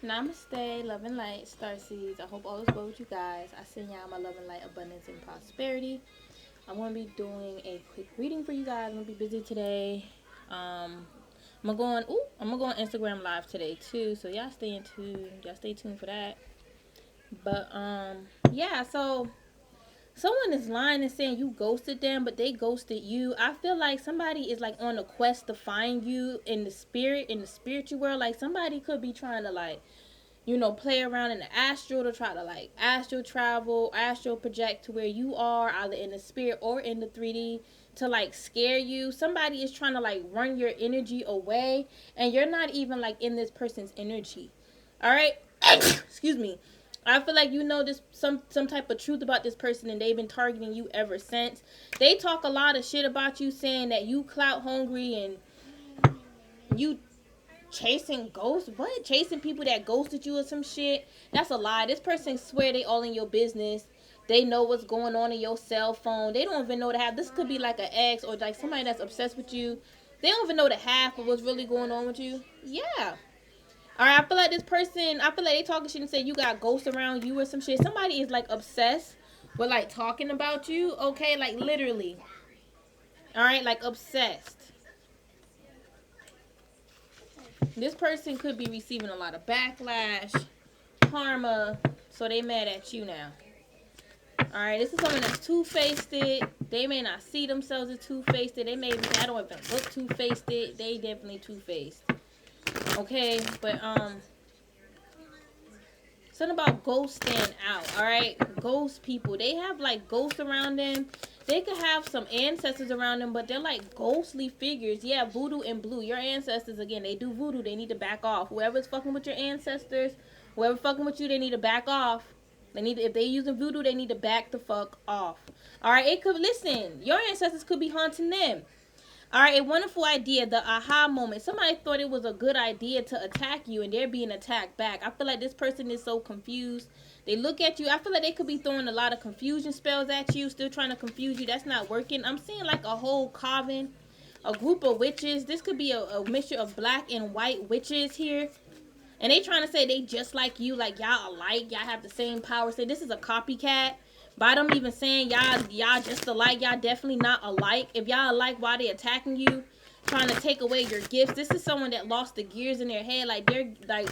Namaste, love and light, starseeds. I hope all is well with you guys. I send y'all my love and light, abundance, and prosperity. I'm going to be doing a quick reading for you guys. I'm going to be busy today. I'm going to go on Instagram Live today, too. So, y'all stay tuned. Y'all stay tuned for that. But, yeah, so someone is lying and saying you ghosted them, but they ghosted you. I feel like somebody is, like, on a quest to find you in the spiritual world. Like, somebody could be trying to, like, play around in the astral to try to, like, astral travel, astral project to where you are, either in the spirit or in the 3D, to, like, scare you. Somebody is trying to, like, run your energy away, and you're not even, like, in this person's energy. All right? Excuse me. I feel like this some type of truth about this person, and they've been targeting you ever since. They talk a lot of shit about you, saying that you clout hungry and you chasing ghosts. What? Chasing people that ghosted you or some shit? That's a lie. This person swear they all in your business. They know what's going on in your cell phone. They don't even know this could be like an ex or like somebody that's obsessed with you. They don't even know the half of what's really going on with you. Yeah. Alright, I feel like this person, I feel like they talking shit and say you got ghosts around you or some shit. Somebody is like obsessed with like talking about you, okay? Like literally. Alright, like obsessed. This person could be receiving a lot of backlash, karma, so they mad at you now. Alright, this is someone that's two-faced. They may not see themselves as two-faced. They may be, I don't even look two-faced. They definitely two-faced. Okay, but something about ghosts stand out. Alright, ghost people, they have like ghosts around them. They could have some ancestors around them, but they're like ghostly figures. Yeah, voodoo and blue. Your ancestors, again, they do voodoo. They need to back off. Whoever's fucking with your ancestors, whoever fucking with you, they need to back off. If they using voodoo, they need to back the fuck off. Alright, it could, listen, your ancestors could be haunting them. Alright, a wonderful idea, the aha moment. Somebody thought it was a good idea to attack you, and they're being attacked back. I feel like this person is so confused. They look at you. I feel like they could be throwing a lot of confusion spells at you, still trying to confuse you. That's not working. I'm seeing like a whole coven, a group of witches. This could be a mixture of black and white witches here. And they trying to say they just like you, like y'all alike, y'all have the same power. Say this is a copycat. By them even saying y'all just alike, y'all definitely not alike. If y'all alike, why they attacking you, trying to take away your gifts? This is someone that lost the gears in their head. Like they're like,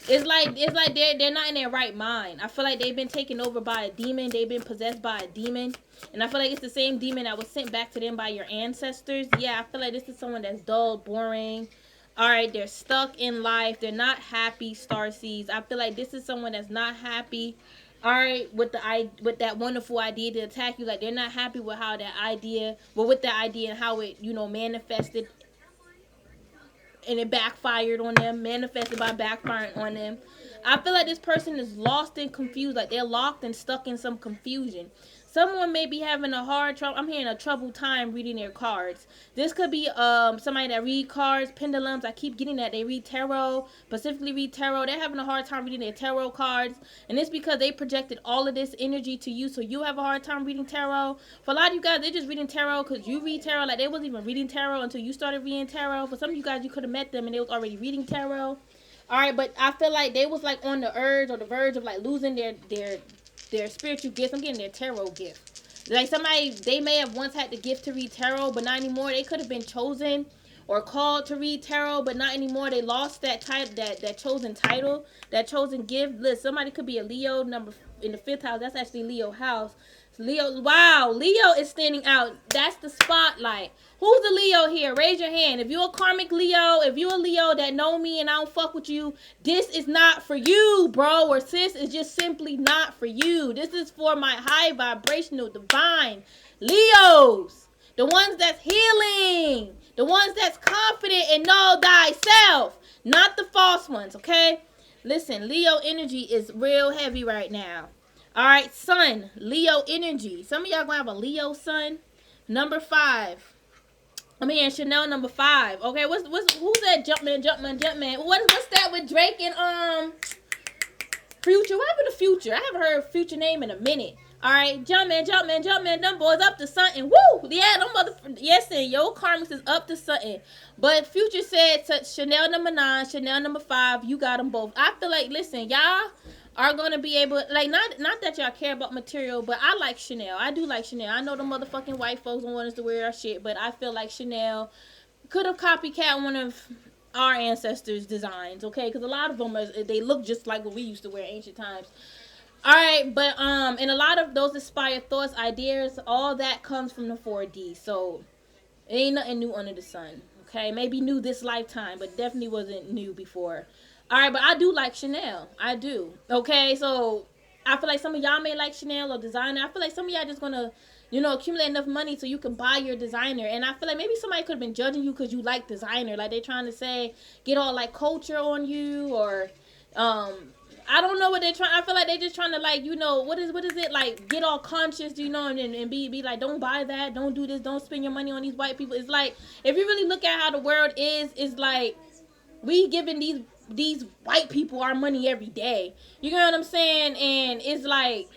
it's like they're not in their right mind. I feel like they've been taken over by a demon. They've been possessed by a demon, and I feel like it's the same demon that was sent back to them by your ancestors. Yeah, I feel like this is someone that's dull, boring. Alright, they're stuck in life. They're not happy, starseeds. I feel like this is someone that's not happy. Alright, with that wonderful idea to attack you. Like, they're not happy with how that idea, with that idea and how it, manifested. And it backfired on them. Manifested by backfiring on them. I feel like this person is lost and confused. Like, they're locked and stuck in some confusion. Someone may be having a hard trouble. I'm hearing a troubled time reading their cards. This could be somebody that read cards, pendulums. I keep getting that. They read tarot, specifically read tarot. They're having a hard time reading their tarot cards. And it's because they projected all of this energy to you. So you have a hard time reading tarot. For a lot of you guys, they're just reading tarot because you read tarot. Like, they wasn't even reading tarot until you started reading tarot. For some of you guys, you could have met them and they was already reading tarot. Alright, but I feel like they was like on the urge or the verge of like losing their spiritual gifts. I'm getting their tarot gift. Like somebody, they may have once had the gift to read tarot, but not anymore. They could have been chosen or called to read tarot, but not anymore. They lost that title, that chosen title, that chosen gift. Listen, somebody could be a Leo number in the 5th house. That's actually Leo house. Leo, wow, Leo is standing out. That's the spotlight. Who's a Leo here? Raise your hand. If you're a karmic Leo, if you're a Leo that know me and I don't fuck with you, this is not for you, bro or sis. It's just simply not for you. This is for my high vibrational divine Leos. The ones that's healing. The ones that's confident and know thyself. Not the false ones, okay? Listen, Leo energy is real heavy right now. Alright, sun, Leo energy. Some of y'all gonna have a Leo sun. Number 5. Chanel number 5. Okay, who's that Jumpman? What's that with Drake and Future? What happened to Future? I haven't heard Future name in a minute. All right, Jumpman, them boys up to something. Woo! Yeah, them motherfuckers. Yes, and your karmics is up to something. But Future said to Chanel number 9, Chanel number 5, you got them both. I feel like, listen, y'all are gonna be able, like, not that y'all care about material, but I like Chanel. I do like Chanel. I know the motherfucking white folks don't want us to wear our shit, but I feel like Chanel could have copycat one of our ancestors' designs, okay? Because a lot of them, they look just like what we used to wear in ancient times. All right, but and a lot of those inspired thoughts, ideas, all that comes from the 4D. So it ain't nothing new under the sun. Okay, maybe new this lifetime, but definitely wasn't new before. All right, but I do like Chanel. I do. Okay, so I feel like some of y'all may like Chanel or designer. I feel like some of y'all just gonna, accumulate enough money so you can buy your designer. And I feel like maybe somebody could have been judging you because you like designer. Like they trying to say, get all like culture on you or I don't know what they're trying. I feel like they're just trying to like, what is it like? Get all conscious, and be like, don't buy that, don't do this, don't spend your money on these white people. It's like if you really look at how the world is, it's like we giving these white people our money every day. You know what I'm saying? And it's like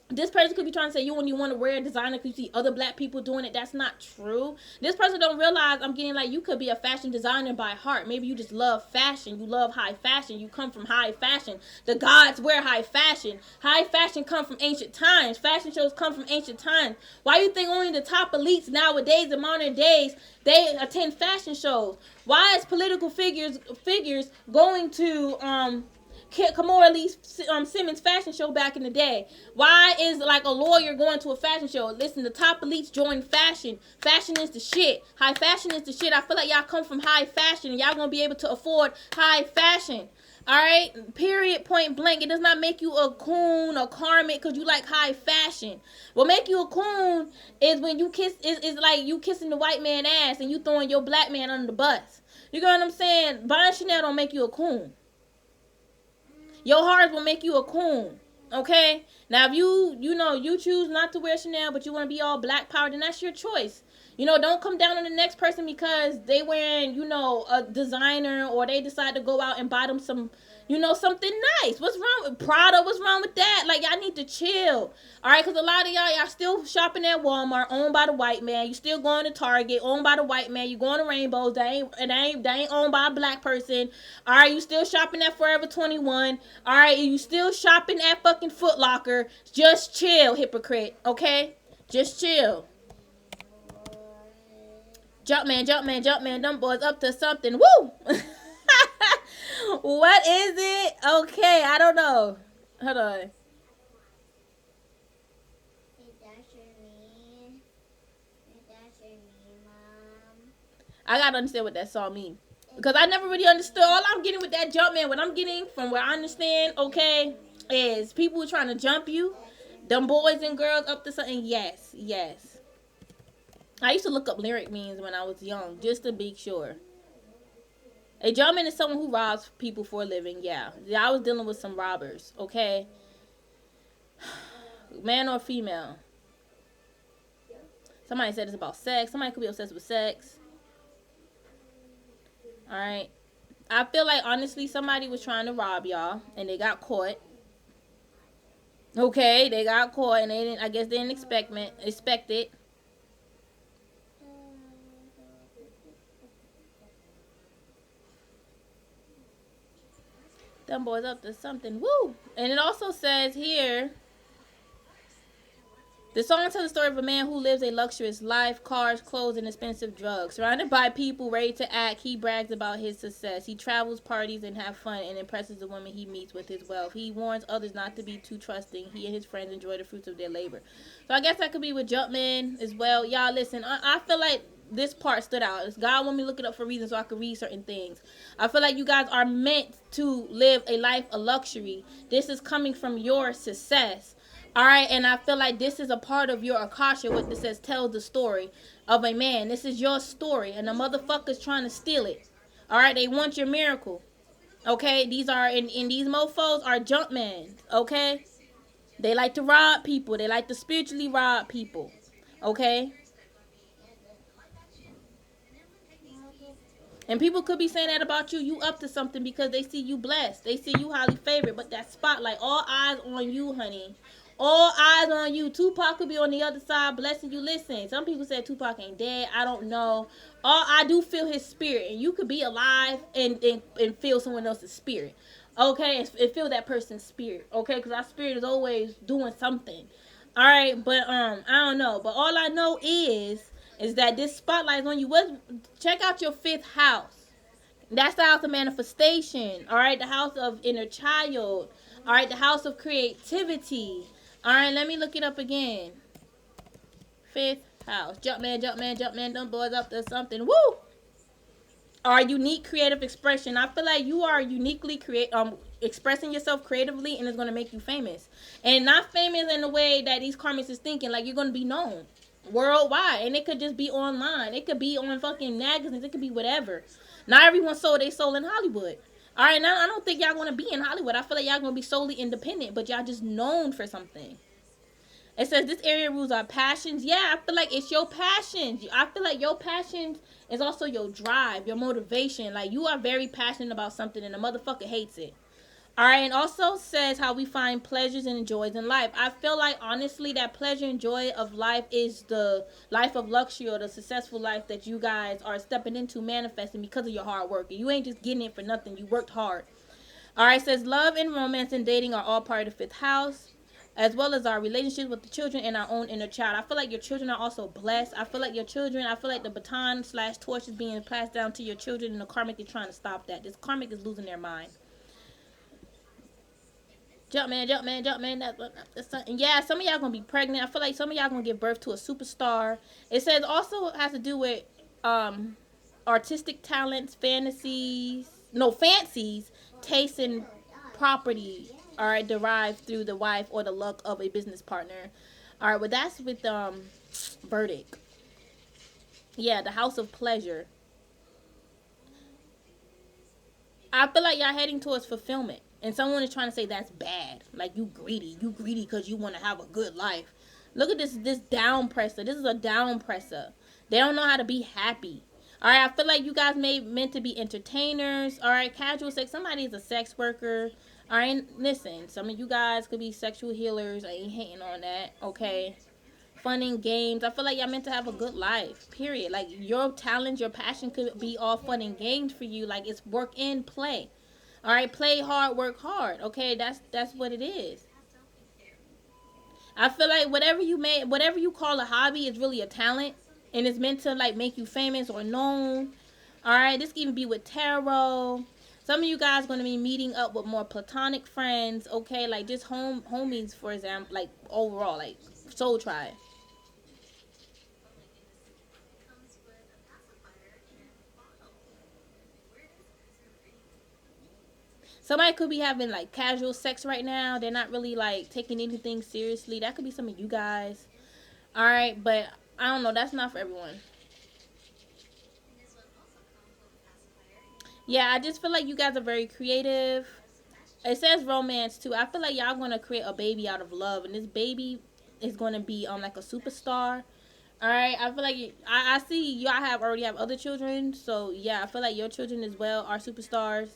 this person could be trying to say you only want to wear a designer because you see other black people doing it. That's not true. This person don't realize I'm getting like you could be a fashion designer by heart. Maybe you just love fashion. You love high fashion. You come from high fashion. The gods wear high fashion. High fashion come from ancient times. Fashion shows come from ancient times. Why you think only the top elites nowadays in modern days they attend fashion shows? Why is political figures going to Kamora Lee Simmons fashion show back in the day? Why is like a lawyer going to a fashion show? Listen, the top elites join fashion. Fashion is the shit. High fashion is the shit. I feel like y'all come from high fashion and y'all gonna be able to afford high fashion. Alright? Period, point blank. It does not make you a coon or karmic because you like high fashion. What make you a coon is when you kiss is like you kissing the white man ass and you throwing your black man under the bus. You know what I'm saying? Buying Chanel don't make you a coon. Your heart will make you a coon. Okay? Now, if you choose not to wear Chanel, but you want to be all black power, then that's your choice. Don't come down on the next person because they wearing, a designer or they decide to go out and buy them some, something nice. What's wrong with Prada? What's wrong with that? Like, y'all need to chill. All right? Because a lot of y'all still shopping at Walmart, owned by the white man. You still going to Target, owned by the white man. You going to Rainbows, they ain't owned by a black person. All right? You still shopping at Forever 21. All right? You still shopping at fucking Foot Locker. Just chill, hypocrite. Okay? Just chill. Jumpman, them boys up to something. Woo! What is it? Okay, I don't know. Hold on. I gotta understand what that song means. Because I never really understood. All I'm getting with that Jumpman, what I'm getting from what I understand, okay, is people trying to jump you. Them boys and girls up to something. Yes. I used to look up lyric means when I was young, just to be sure. A jumpman is someone who robs people for a living. Yeah, I was dealing with some robbers. Okay, man or female. Somebody said it's about sex. Somebody could be obsessed with sex. All right. I feel like honestly, somebody was trying to rob y'all, and they got caught. Okay, they got caught, and they didn't. I guess they didn't expect it. Them boys up to something. Woo! And it also says here, the song tells the story of a man who lives a luxurious life, cars, clothes, and expensive drugs. Surrounded by people ready to act, he brags about his success. He travels, parties, and have fun, and impresses the women he meets with his wealth. He warns others not to be too trusting. He and his friends enjoy the fruits of their labor. So I guess that could be with Jumpman as well. Y'all, listen, I feel like this part stood out. God want me to look it up for a reason so I could read certain things. I feel like you guys are meant to live a life of luxury. This is coming from your success. All right, and I feel like this is a part of your Akasha, what this says, tell the story of a man. This is your story, and the motherfuckers trying to steal it. All right, they want your miracle. Okay, these are, and these mofos are Jumpmen. Okay, they like to rob people. They like to spiritually rob people. Okay. And people could be saying that about you. You up to something because they see you blessed. They see you highly favored. But that spotlight, all eyes on you, honey. All eyes on you. Tupac could be on the other side blessing you. Listen, some people said Tupac ain't dead. I don't know. All I do feel his spirit, and you could be alive and feel someone else's spirit. Okay, and feel that person's spirit. Okay, because our spirit is always doing something. All right, but I don't know. But all I know is that this spotlight is on you. Check out your fifth house. That's the house of manifestation. All right, the house of inner child. All right, the house of creativity. All right, let me look it up again. Fifth house. Jump man, jump man, jump man. Them boys up to something. Woo! Our unique creative expression. I feel like you are uniquely expressing yourself creatively, and it's gonna make you famous. And not famous in the way that these karmics is thinking. Like you're gonna be known worldwide, and it could just be online. It could be on fucking magazines. It could be whatever. Not everyone sold their soul in Hollywood. All right, now I don't think y'all gonna be in Hollywood. I feel like y'all gonna be solely independent, but y'all just known for something. It says this area rules our passions. Yeah, I feel like it's your passions. I feel like your passions is also your drive, your motivation. Like you are very passionate about something, and the motherfucker hates it. All right, and also says how we find pleasures and joys in life. I feel like honestly that pleasure and joy of life is the life of luxury or the successful life that you guys are stepping into manifesting because of your hard work. You ain't just getting it for nothing. You worked hard. All right, says love and romance and dating are all part of the fifth house, as well as our relationships with the children and our own inner child. I feel like your children are also blessed. I feel like your children, I feel like the baton / torch is being passed down to your children, and the karmic is trying to stop that. This karmic is losing their mind. Jump man, jump man, jump man. That's something. Yeah, some of y'all gonna be pregnant. I feel like some of y'all gonna give birth to a superstar. It says also has to do with artistic talents, fancies, tastes, and property are derived through the wife or the luck of a business partner. All right, well that's with verdict. Yeah, the house of pleasure. I feel like y'all heading towards fulfillment. And someone is trying to say that's bad. Like you greedy. You greedy because you want to have a good life. Look at this down presser. This is a down presser. They don't know how to be happy. All right, I feel like you guys meant to be entertainers. All right, casual sex. Somebody is a sex worker. All right, listen. Some of you guys could be sexual healers. I ain't hating on that. Okay. Fun and games. I feel like y'all meant to have a good life. Period. Like your talent, your passion could be all fun and games for you. Like it's work and play. All right, play hard, work hard. Okay, that's what it is. I feel like whatever you call a hobby is really a talent, and it's meant to like make you famous or known. All right, this can even be with tarot. Some of you guys going to be meeting up with more platonic friends. Okay, like just homies, for example, like overall, like soul tribe. Somebody could be having like casual sex right now. They're not really like taking anything seriously. That could be some of you guys. All right, but I don't know. That's not for everyone. Yeah, I just feel like you guys are very creative. It says romance too. I feel like y'all gonna create a baby out of love, and this baby is gonna be like a superstar. All right, I feel like I see y'all already have other children, so yeah, I feel like your children as well are superstars,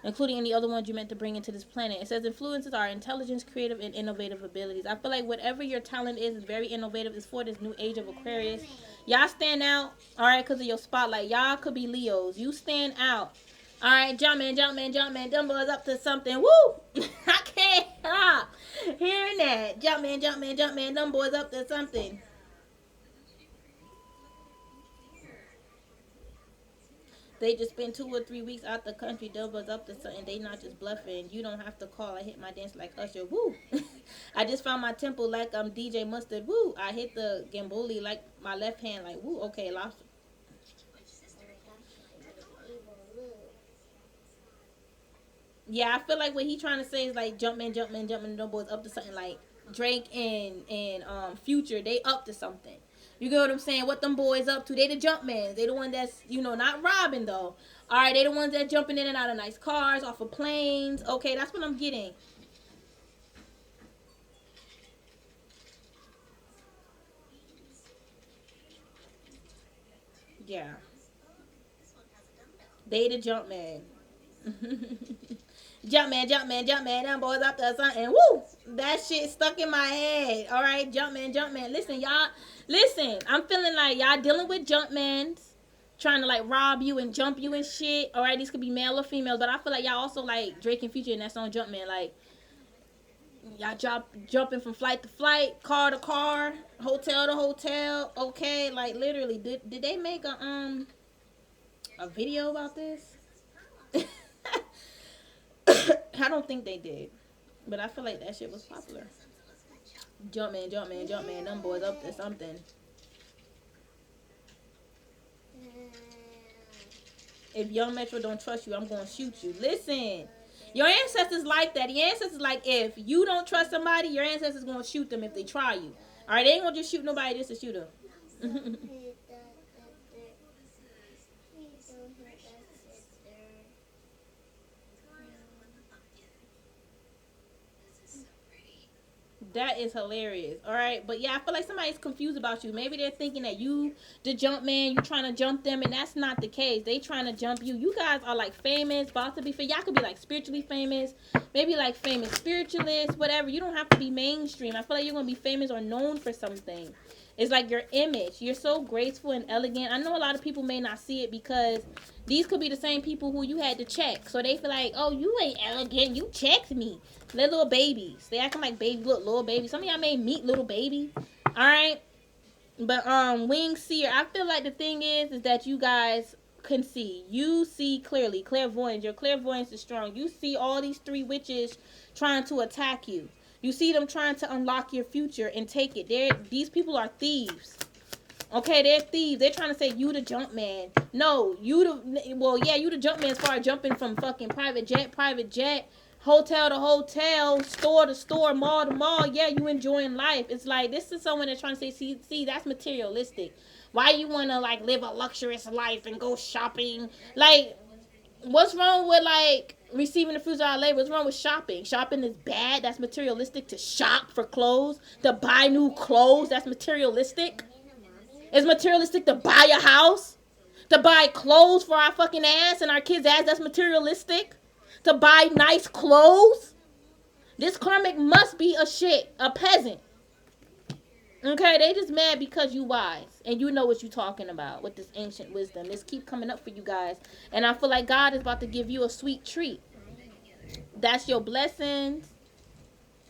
including any other ones you meant to bring into this planet. It says influences are intelligence, creative, and innovative abilities. I feel like whatever your talent is very innovative. It's for this new age of Aquarius. Y'all stand out, all right, because of your spotlight. Y'all could be Leos. You stand out. All right, jump man, jump man, jump man. Them boys up to something. Woo! I can't stop hearing that. Jump man, jump man, jump man. Them boys up to something. They just spend 2 or 3 weeks out the country, doubles up to something. They not just bluffing. You don't have to call. I hit my dance like Usher. Woo! I just found my temple like I'm DJ Mustard. Woo! I hit the gamboli like my left hand like woo. Okay, lobster. Yeah, I feel like what he trying to say is like Jumpman, Jumpman, Jumpman. Them boys up to something like Drake and Future. They up to something. You get what I'm saying? What them boys up to? They the Jumpmans. They the one that's not robbing though. All right, they the ones that jumping in and out of nice cars, off of planes. Okay, that's what I'm getting. Yeah, they the Jumpman. Jumpman, Jumpman, Jumpman, them boys up there something. Woo! That shit stuck in my head. All right, Jumpman, Jumpman. Listen, y'all. Listen, I'm feeling like y'all dealing with Jumpmans trying to like rob you and jump you and shit. All right, these could be male or female, but I feel like y'all also like Drake and Future in that song Jumpman. Like y'all jumping from flight to flight, car to car, hotel to hotel. Okay, like literally, did they make a video about this? I don't think they did, but I feel like that shit was popular. Jumpman, Jumpman, Jumpman, them boys up to something. If Young Metro don't trust you, I'm gonna shoot you. Listen, your ancestors like that. Your ancestors like if you don't trust somebody, your ancestors gonna shoot them if they try you. All right, they ain't gonna just shoot nobody just to shoot them. That is hilarious. All right, but yeah, I feel like somebody's confused about you. Maybe they're thinking that you, the jump man, you trying to jump them, and that's not the case. They trying to jump you. You guys are like famous, about to be famous. Y'all could be like spiritually famous, maybe like famous spiritualists, whatever. You don't have to be mainstream. I feel like you're gonna be famous or known for something. It's like your image. You're so graceful and elegant. I know a lot of people may not see it because these could be the same people who you had to check. So they feel like, oh, you ain't elegant. You checked me. They're little babies. They acting like baby, little babies. Some of y'all may meet little baby. All right. But Wing Seer, I feel like the thing is that you guys can see. You see clearly. Clairvoyance. Your clairvoyance is strong. You see all these 3 witches trying to attack you. You see them trying to unlock your future and take it. These people are thieves. Okay, they're thieves. They're trying to say you the jump man. No, you the jump man as far as jumping from fucking private jet, hotel to hotel, store to store, mall to mall. Yeah, you enjoying life. It's like this is someone that's trying to say, see, that's materialistic. Why you want to like live a luxurious life and go shopping? Like, what's wrong with like receiving the fruits of our labor? What's wrong with shopping? Shopping is bad. That's materialistic. To shop for clothes, to buy new clothes, that's materialistic. It's materialistic to buy a house, to buy clothes for our fucking ass and our kids' ass. That's materialistic. To buy nice clothes. This karmic must be a peasant. Okay, they just mad because you wise and you know what you talking about with this ancient wisdom. This keep coming up for you guys, and I feel like God is about to give you a sweet treat. That's your blessings,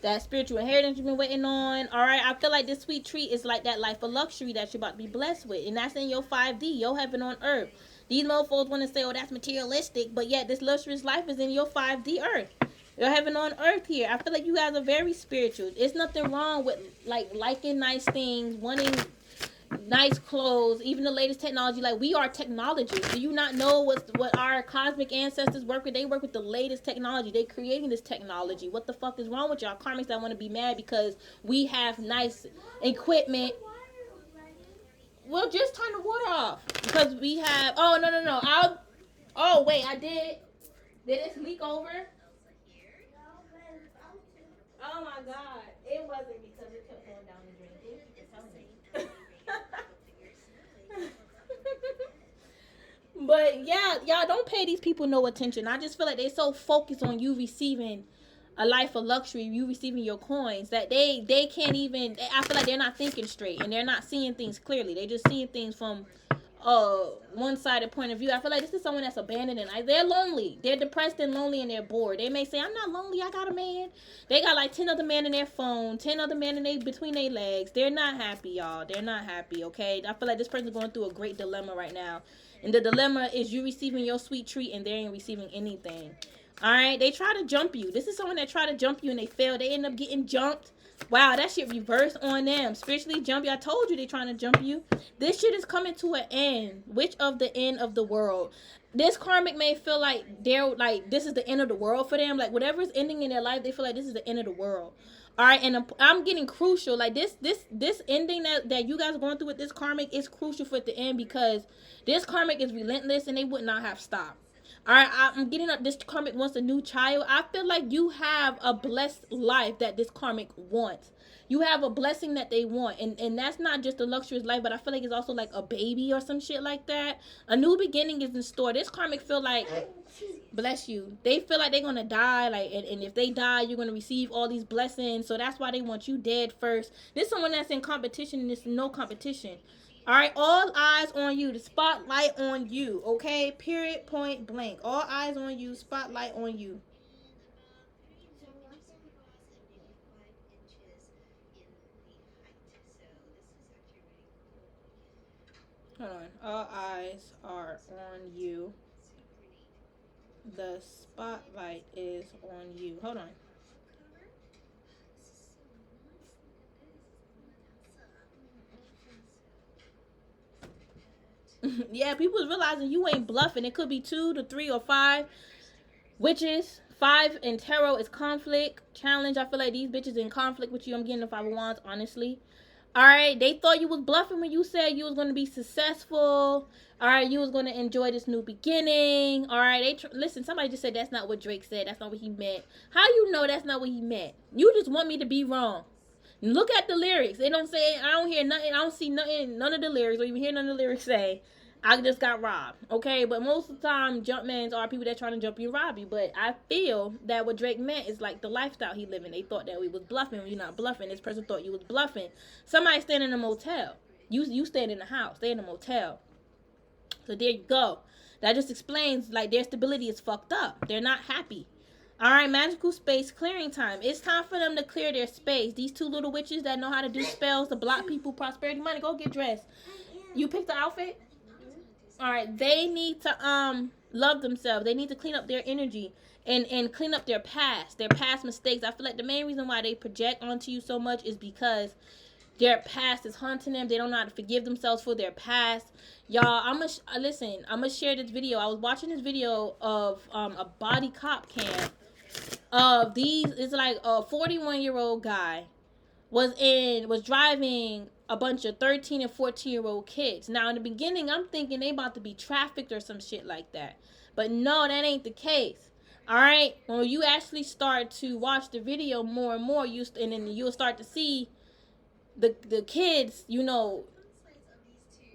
that spiritual inheritance you've been waiting on. All right, I feel like this sweet treat is like that life of luxury that you're about to be blessed with, and that's in your 5D, your heaven on earth. These mofos want to say, oh, that's materialistic, but yet this luxurious life is in your 5D earth. Your heaven on earth here. I feel like you guys are very spiritual. There's nothing wrong with like liking nice things, wanting nice clothes, even the latest technology. Like, we are technology. Do you not know what our cosmic ancestors work with? They work with the latest technology. They creating this technology. What the fuck is wrong with y'all karmics that want to be mad because we have nice equipment? Well, just turn the water off because we have. Oh no. Oh wait, I did. Did it leak over? Oh my God. It wasn't because it kept going down the drain. Thank you for telling me. But yeah, y'all don't pay these people no attention. I just feel like they're so focused on you receiving a life of luxury, you receiving your coins, that they can't even, I feel like they're not thinking straight and they're not seeing things clearly. They just seeing things from one-sided point of view. I feel like this is someone that's abandoned and they're lonely. They're depressed and lonely and they're bored. They may say, I'm not lonely, I got a man. They got like 10 other men in their phone, 10 other men between their legs. They're not happy, y'all. They're not happy, okay? I feel like this person's going through a great dilemma right now. And the dilemma is you receiving your sweet treat and they ain't receiving anything. Alright? They try to jump you. This is someone that try to jump you and they fail. They end up getting jumped. Wow, that shit reversed on them. Spiritually jump you. I told you they trying to jump you. This shit is coming to an end. Which of the end of the world? This karmic may feel like they're like this is the end of the world for them. Like whatever is ending in their life, they feel like this is the end of the world. All right, and I'm getting crucial. Like this ending that you guys are going through with this karmic is crucial for it to end because this karmic is relentless and they would not have stopped. All right, I'm getting up. This karmic wants a new child. I feel like you have a blessed life that this karmic wants. You have a blessing that they want, and that's not just a luxurious life, but I feel like it's also like a baby or some shit like that. A new beginning is in store. This karmic feel like, bless you, they feel like they're gonna die, like, and if they die, you're gonna receive all these blessings. So that's why they want you dead first. This someone that's in competition, and there's no competition. All right, all eyes on you. The spotlight on you. Okay, period, point blank. All eyes on you. Spotlight on you. Hold on. All eyes are on you. The spotlight is on you. Hold on. Yeah, people's realizing you ain't bluffing. It could be 2 to 3 or 5 witches. 5 in tarot is conflict, challenge. I feel like these bitches in conflict with you. I'm getting the 5 of Wands, honestly. All right, they thought you was bluffing when you said you was going to be successful. All right, you was going to enjoy this new beginning. All right, listen, somebody just said that's not what Drake said. That's not what he meant. How you know that's not what he meant? You just want me to be wrong. Look at the lyrics. They don't say, I don't hear nothing. I don't see nothing, none of the lyrics, or even hear none of the lyrics say, I just got robbed. Okay, but most of the time, jumpmans are people that trying to jump you and rob you. But I feel that what Drake meant is like the lifestyle he living. They thought that we was bluffing. You're not bluffing. This person thought you was bluffing. Somebody staying in a motel. You staying in a house. They in a motel. So there you go. That just explains like their stability is fucked up. They're not happy. All right, magical space clearing time. It's time for them to clear their space. These 2 little witches that know how to do spells to block people, prosperity, money. Go get dressed. You picked the outfit? All right, they need to love themselves. They need to clean up their energy and clean up their past mistakes. I feel like the main reason why they project onto you so much is because their past is haunting them. They don't know how to forgive themselves for their past. Y'all, I'm gonna share this video. I was watching this video of a body cop cam of these. It's like a 41-year-old guy was driving a bunch of 13 and 14-year-old kids. Now in the beginning, I'm thinking they about to be trafficked or some shit like that, but no, that ain't the case. All right, when you actually start to watch the video more and more, and then you'll start to see the kids. You know,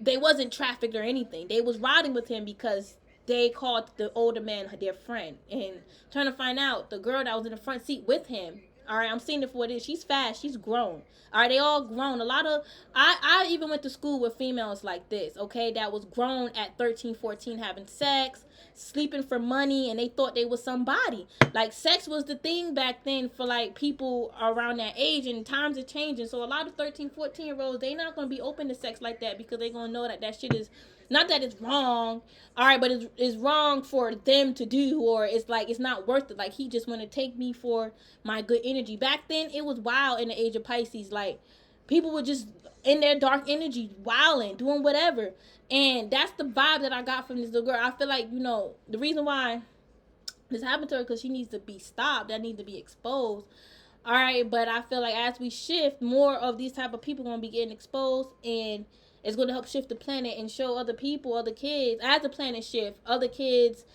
they wasn't trafficked or anything. They was riding with him because they called the older man their friend, and trying to find out the girl that was in the front seat with him. All right, I'm seeing it for what it is. She's fast. She's grown. All right, they all grown. A lot of, I even went to school with females like this, okay, that was grown at 13, 14, having sex, sleeping for money, and they thought they was somebody. Like, sex was the thing back then for, like, people around that age, and times are changing. So a lot of 13, 14-year-olds, they not going to be open to sex like that because they going to know that that shit is, not that it's wrong, all right, but it's wrong for them to do, or it's like it's not worth it. Like, he just want to take me for my good energy. Back then, it was wild in the age of Pisces. Like, people were just in their dark energy, wilding, doing whatever. And that's the vibe that I got from this little girl. I feel like, you know, the reason why this happened to her because she needs to be stopped. That needs to be exposed. All right, but I feel like as we shift, more of these type of people going to be getting exposed, and it's going to help shift the planet and show other people, other kids, as the planet shift, other kids,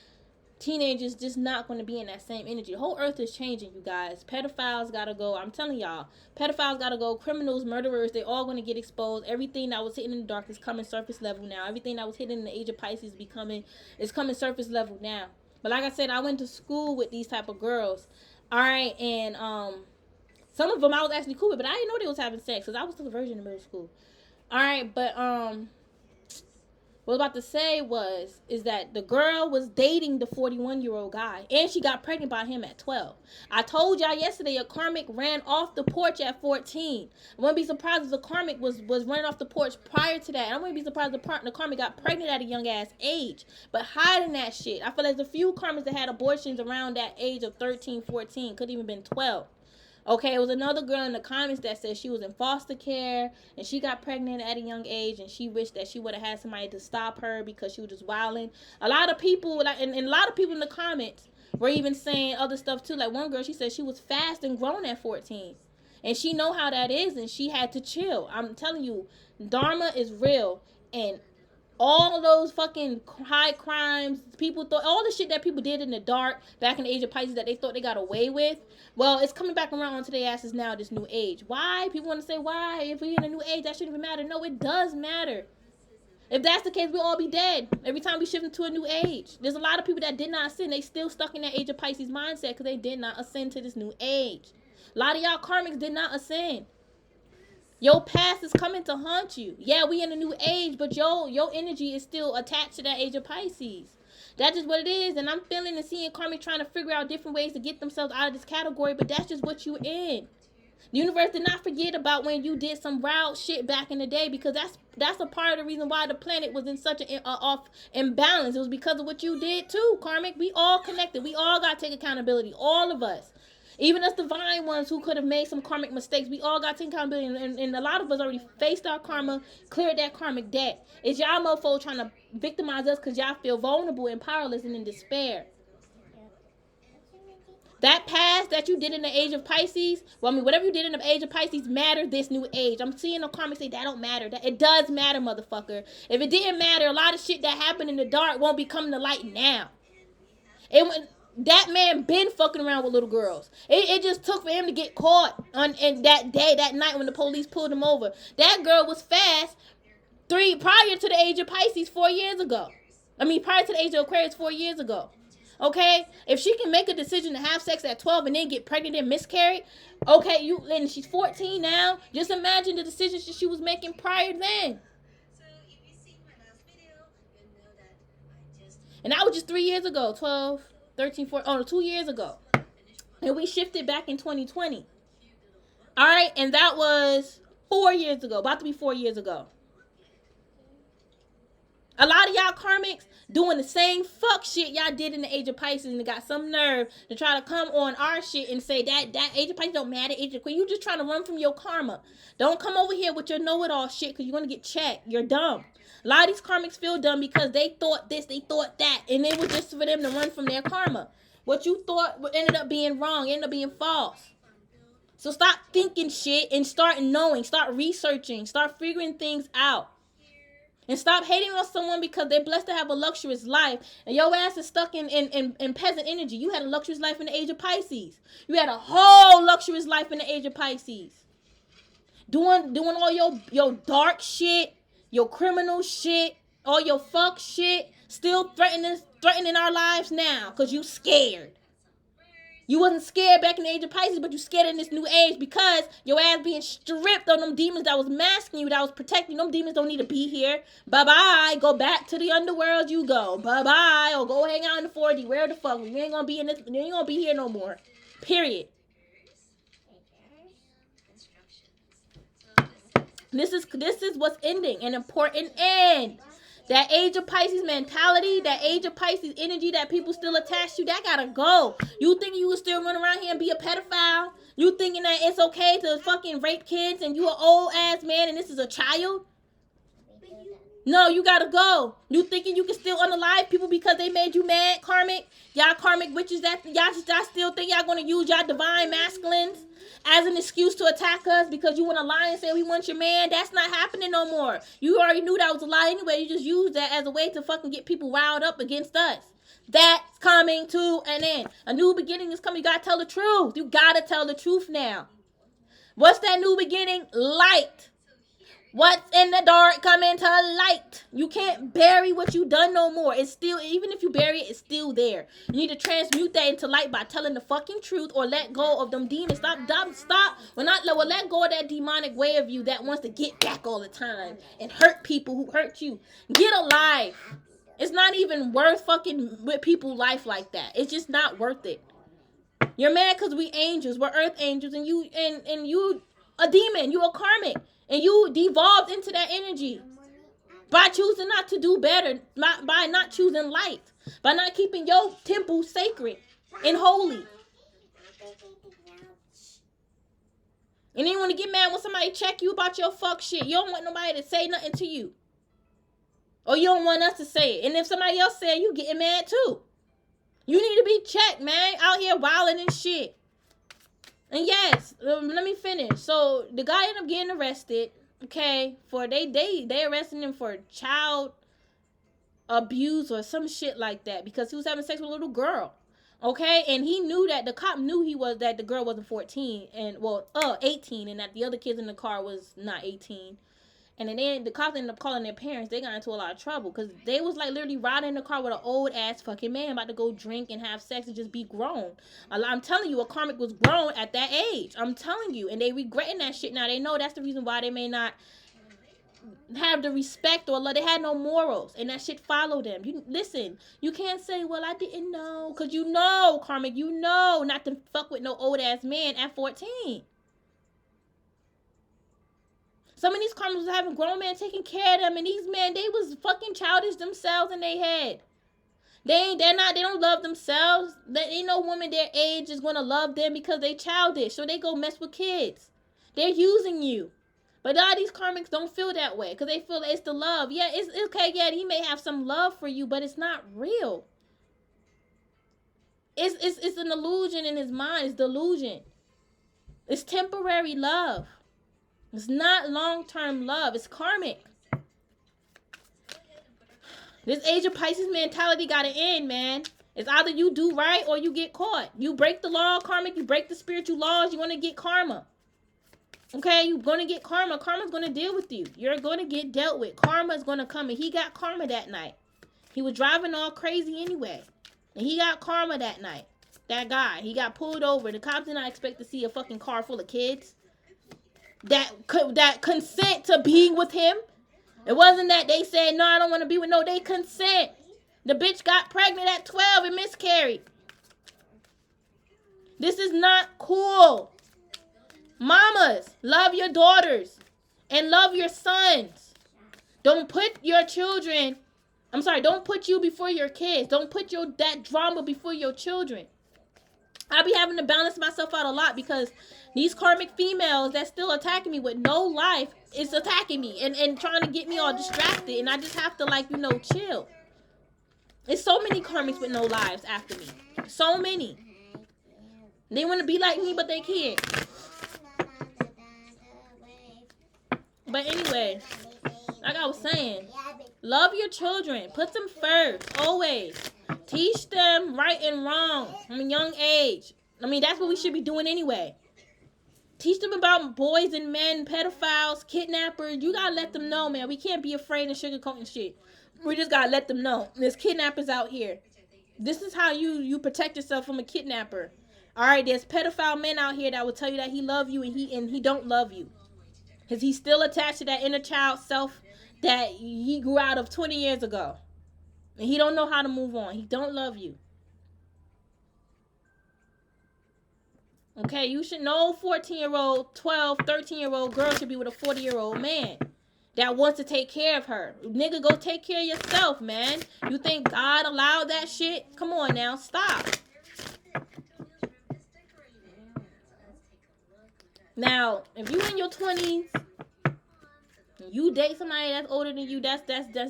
teenagers just not going to be in that same energy. The whole earth is changing, you guys. Pedophiles got to go. I'm telling y'all, pedophiles got to go. Criminals, murderers, they all going to get exposed. Everything that was hidden in the dark is coming surface level now. Everything that was hidden in the age of Pisces is coming surface level now. But like I said, I went to school with these type of girls. All right, and some of them I was actually cool with, but I didn't know they was having sex because I was still a virgin in middle school. All right, but what I was about to say is that the girl was dating the 41-year-old guy, and she got pregnant by him at 12. I told y'all yesterday a karmic ran off the porch at 14. I wouldn't be surprised if the karmic was running off the porch prior to that. I wouldn't be surprised if the karmic got pregnant at a young ass age, but hiding that shit. I feel like there's a few karmics that had abortions around that age of 13, 14, could even been 12. Okay, it was another girl in the comments that said she was in foster care and she got pregnant at a young age, and she wished that she would have had somebody to stop her because she was just wilding. A lot of people, and a lot of people in the comments were even saying other stuff too. Like one girl, she said she was fast and grown at 14, and she know how that is, and she had to chill. I'm telling you, Dharma is real, and all those fucking high crimes, people thought, all the shit that people did in the dark back in the age of Pisces that they thought they got away with, well, it's coming back around onto their asses now, this new age. Why? People want to say, why? If we're in a new age, that shouldn't even matter. No, it does matter. If that's the case, we'll all be dead every time we shift into a new age. There's a lot of people that did not ascend. They still stuck in that age of Pisces mindset because they did not ascend to this new age. A lot of y'all karmics did not ascend. Your past is coming to haunt you. Yeah, we in a new age, but your energy is still attached to that age of Pisces. That's just what it is. And I'm feeling and seeing karmic trying to figure out different ways to get themselves out of this category, but that's just what you in. The universe did not forget about when you did some wild shit back in the day, because that's a part of the reason why the planet was in such an off imbalance. It was because of what you did too, karmic. We all connected. We all got to take accountability. All of us. Even us divine ones who could have made some karmic mistakes, we all got to take accountability. And a lot of us already faced our karma, cleared that karmic debt. It's y'all mofo trying to victimize us because y'all feel vulnerable and powerless and in despair. That past that you did in the age of Pisces, well, I mean, whatever you did in the age of Pisces mattered this new age. I'm seeing the karmic say that don't matter. That it does matter, motherfucker. If it didn't matter, a lot of shit that happened in the dark won't be coming to light now. That man been fucking around with little girls. It just took for him to get caught on and that day, that night when the police pulled him over. That girl was fast prior to the age of Pisces 4 years ago. I mean, prior to the age of Aquarius 4 years ago. Okay, if she can make a decision to have sex at 12 and then get pregnant and miscarry, okay, and she's 14 now. Just imagine the decisions she was making prior then. And that was just 3 years ago, 12, 13, 14, 2 years ago. And we shifted back in 2020. All right, and that was 4 years ago, about to be 4 years ago. A lot of y'all karmics doing the same fuck shit y'all did in the age of Pisces and got some nerve to try to come on our shit and say that age of Pisces don't matter, age of Queen. You just trying to run from your karma. Don't come over here with your know-it-all shit because you're going to get checked. You're dumb. A lot of these karmics feel dumb because they thought this, they thought that, and it was just for them to run from their karma. What you thought ended up being wrong, ended up being false. So stop thinking shit and start knowing, start researching, start figuring things out. And stop hating on someone because they're blessed to have a luxurious life. And your ass is stuck in peasant energy. You had a luxurious life in the age of Pisces. You had a whole luxurious life in the age of Pisces. Doing all your dark shit, your criminal shit, all your fuck shit. Still threatening our lives now because you scared. You wasn't scared back in the age of Pisces, but you scared in this new age because your ass being stripped on them demons that was masking you, that was protecting you. Them demons don't need to be here. Bye-bye. Go back to the underworld you go. Bye-bye. Or go hang out in the 4D. Where the fuck? You ain't gonna be in this. You ain't gonna be here no more. Period. This is what's ending. An important end. That age of Pisces mentality, that age of Pisces energy that people still attach to, that gotta go. You think you will still run around here and be a pedophile? You thinking that it's okay to fucking rape kids and you an old ass man and this is a child? No, you gotta go. You thinking you can still unalive people because they made you mad, karmic? Y'all karmic witches, that y'all still think y'all gonna use y'all divine masculines as an excuse to attack us because you want to lie and say we want your man? That's not happening no more. You already knew that was a lie anyway. You just used that as a way to fucking get people riled up against us. That's coming to an end. A new beginning is coming. You gotta tell the truth. You gotta tell the truth now. What's that new beginning? Light. What's in the dark coming to light. You can't bury what you done no more. It's still, even if you bury it, it's still there. You need to transmute that into light by telling the fucking truth or let go of them demons. Stop. Let go of that demonic way of you that wants to get back all the time and hurt people who hurt you. Get a life. It's not even worth fucking with people's life like that. It's just not worth it. You're mad because we angels. We're earth angels and you a demon. You a karmic. And you devolved into that energy by choosing not to do better, by not choosing light, by not keeping your temple sacred and holy. And then you want to get mad when somebody check you about your fuck shit. You don't want nobody to say nothing to you. Or you don't want us to say it. And if somebody else say it, you getting mad too. You need to be checked, man. Out here wilding and shit. And yes, let me finish. So the guy ended up getting arrested. Okay, for they arrested him for child abused or some shit like that because he was having sex with a little girl. Okay, and he knew that the cop knew that the girl wasn't 14 and 18, and that the other kids in the car was not 18. And then the cops ended up calling their parents. They got into a lot of trouble because they was like literally riding in the car with an old ass fucking man about to go drink and have sex and just be grown. I'm telling you, a karmic was grown at that age. I'm telling you, and they regretting that shit now. They know that's the reason why they may not have the respect or love. They had no morals, and that shit followed them. You listen, you can't say, well, I didn't know, because you know, karmic, you know not to fuck with no old ass man at 14. Some of these karmics was having grown men taking care of them, and these men, they was fucking childish themselves in their head. They don't love themselves. There ain't no woman their age is gonna love them because they childish, so they go mess with kids. They're using you. But all these karmics don't feel that way because they feel that it's the love. Yeah, it's okay. Yeah, he may have some love for you, but it's not real. It's an illusion in his mind. It's delusion. It's temporary love. It's not long-term love. It's karmic. This age of Pisces mentality got to end, man. It's either you do right or you get caught. You break the law, karmic. You break the spiritual laws. You're going to get karma. Okay? You're going to get karma. Karma's going to deal with you. You're going to get dealt with. Karma is going to come. And he got karma that night. He was driving all crazy anyway. And he got karma that night. That guy. He got pulled over. The cops did not expect to see a fucking car full of kids that consent to being with him. It wasn't that they said, no, I don't want to be with, no, they consent. The bitch got pregnant at 12 and miscarried. This is not cool. Mamas, love your daughters and love your sons. Don't put your children, don't put you before your kids. Don't put that drama before your children. I be having to balance myself out a lot because these karmic females that still attacking me with no life is attacking me and trying to get me all distracted. And I just have to, chill. There's so many karmics with no lives after me. So many. They want to be like me, but they can't. But anyway, like I was saying, love your children. Put them first, always. Teach them right and wrong from a young age. That's what we should be doing anyway. Teach them about boys and men, pedophiles, kidnappers. You gotta let them know, man. We can't be afraid of sugarcoating shit. We just gotta let them know. There's kidnappers out here. This is how you protect yourself from a kidnapper. Alright, there's pedophile men out here that will tell you that he love you and he don't love you. Because he's still attached to that inner child self that he grew out of 20 years ago. And he don't know how to move on. He don't love you. Okay, you should know 14-year-old, 12, 13-year-old girl should be with a 40-year-old man that wants to take care of her. Nigga, go take care of yourself, man. You think God allowed that shit? Come on now, stop. Now, if you in your 20s, you date somebody that's older than you, that's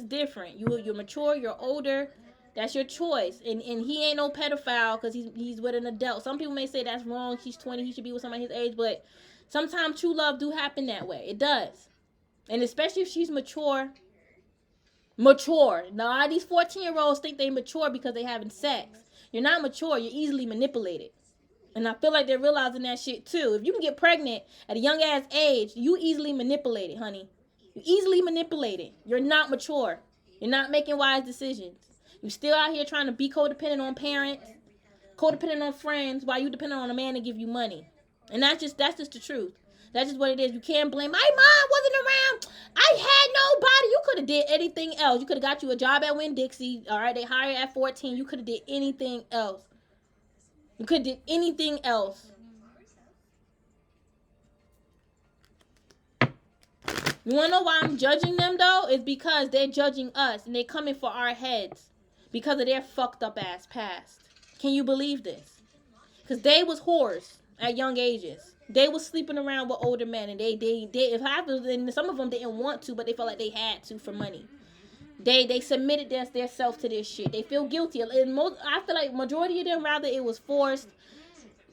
different. You're mature, you're older. That's your choice. And he ain't no pedophile because he's with an adult. Some people may say that's wrong. He's 20. He should be with somebody his age. But sometimes true love do happen that way. It does. And especially if she's mature. Mature. Now, these 14-year-olds think they mature because they having sex. You're not mature. You're easily manipulated. And I feel like they're realizing that shit too. If you can get pregnant at a young ass age, you easily manipulated, honey. You easily manipulated. You're not mature. You're not making wise decisions. You still out here trying to be codependent on parents, codependent on friends, while you dependent on a man to give you money. And that's just the truth. That's just what it is. You can't blame, my mom wasn't around. I had nobody. You could have did anything else. You could have got you a job at Winn-Dixie. All right, they hired at 14. You could have did anything else. You could have did anything else. You want to know why I'm judging them, though? It's because they're judging us, and they're coming for our heads because of their fucked up ass past. Can you believe this? Because they was whores at young ages. They was sleeping around with older men, and they if happened, and some of them didn't want to, but they felt like they had to for money. They submitted their self to this shit. They feel guilty. And I feel like majority of them, rather it was forced,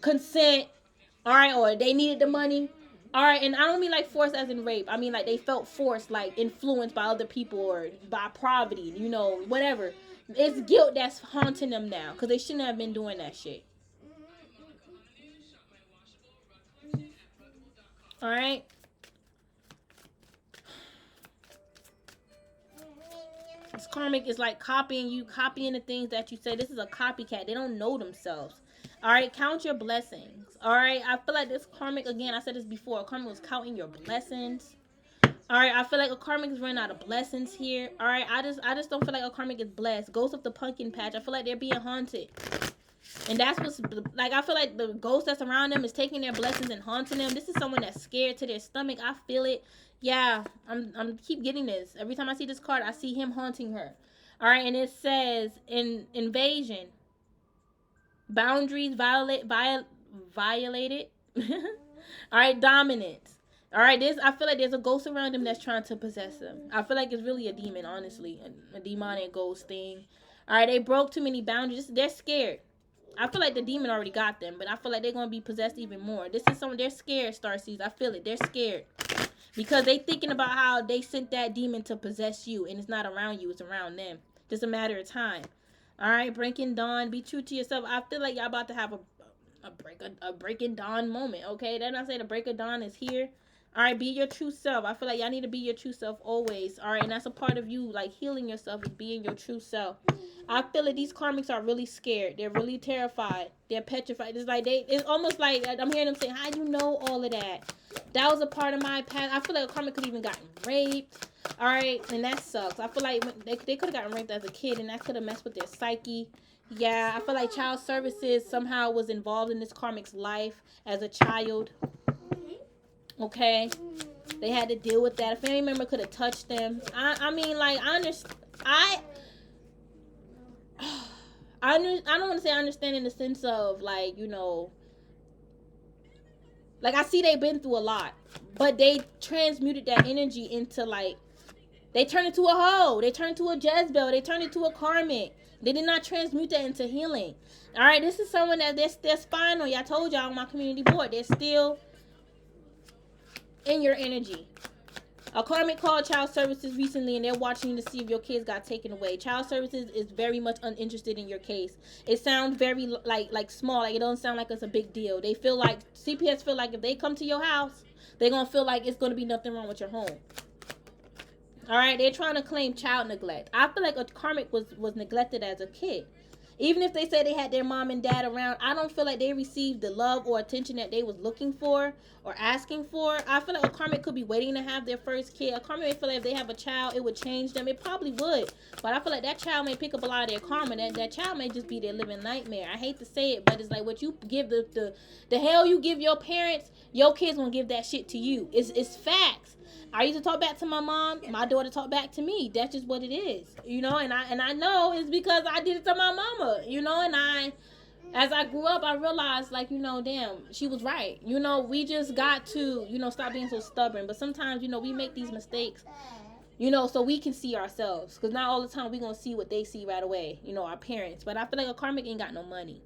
consent, all right, or they needed the money. All right, and I don't mean like forced as in rape. I mean like they felt forced, like influenced by other people or by poverty, you know, whatever. It's guilt that's haunting them now because they shouldn't have been doing that shit. All right. This karmic is like copying you, copying the things that you say. This is a copycat. They don't know themselves. All right, count your blessings. All right, I feel like this karmic, again, I said this before, a karmic was counting your blessings. All right, I feel like a karmic is running out of blessings here. All right, I just don't feel like a karmic is blessed. Ghost of the pumpkin patch, I feel like they're being haunted. And that's what's, like, I feel like the ghost that's around them is taking their blessings and haunting them. This is someone that's scared to their stomach. I feel it. Yeah, I'm keep getting this. Every time I see this card, I see him haunting her. All right, and it says invasion. Boundaries violated. All right, dominance. All right, I feel like there's a ghost around him that's trying to possess him. I feel like it's really a demon, honestly, a demonic ghost thing. All right, they broke too many boundaries. They're scared. I feel like the demon already got them, but I feel like they're going to be possessed even more. This is someone, they're scared, Starseeds. I feel it. They're scared. Because they thinking about how they sent that demon to possess you, and it's not around you, it's around them. Just a matter of time. All right, breaking dawn. Be true to yourself. I feel like y'all about to have a breaking dawn moment, okay? Then I say the break of dawn is here. All right, be your true self. I feel like y'all need to be your true self always. All right, and that's a part of you, like healing yourself is being your true self. I feel like these karmics are really scared. They're really terrified. They're petrified. It's like it's almost like I'm hearing them say, "How do you know all of that? That was a part of my past." I feel like a karmic could even gotten raped. All right, and that sucks. I feel like they could have gotten raped as a kid, and that could have messed with their psyche. Yeah, I feel like child services somehow was involved in this karmic's life as a child. Okay, they had to deal with that. A family member could have touched them. I mean, like, I understand. I don't want to say I understand in the sense of, like, you know, like, I see they've been through a lot, but they transmuted that energy into, like, they turned into a hoe, they turned into a Jezebel, they turned into a karmic. They did not transmute that into healing. All right, this is someone that they're spying on you. I told y'all on my community board, they're still in your energy. A karmic called child services recently, and they're watching you to see if your kids got taken away. Child services is very much uninterested in your case. It sounds very like small, like it doesn't sound like it's a big deal. They feel like CPS feel like if they come to your house, they're gonna feel like it's gonna be nothing wrong with your home. All right, they're trying to claim child neglect. I feel like a karmic was neglected as a kid. Even if they say they had their mom and dad around, I don't feel like they received the love or attention that they was looking for or asking for. I feel like a karmic could be waiting to have their first kid. A karmic may feel like if they have a child, it would change them. It probably would. But I feel like that child may pick up a lot of their karma. That child may just be their living nightmare. I hate to say it, but it's like what you give the hell you give your parents, your kids gonna give that shit to you. It's facts. I used to talk back to my mom. My daughter talked back to me. That's just what it is, you know. And I know it's because I did it to my mama, you know. And as I grew up, I realized, like, you know, damn, she was right. You know, we just got to, you know, stop being so stubborn. But sometimes, you know, we make these mistakes, you know, so we can see ourselves. Because not all the time we gonna see what they see right away, you know, our parents. But I feel like a karmic ain't got no money.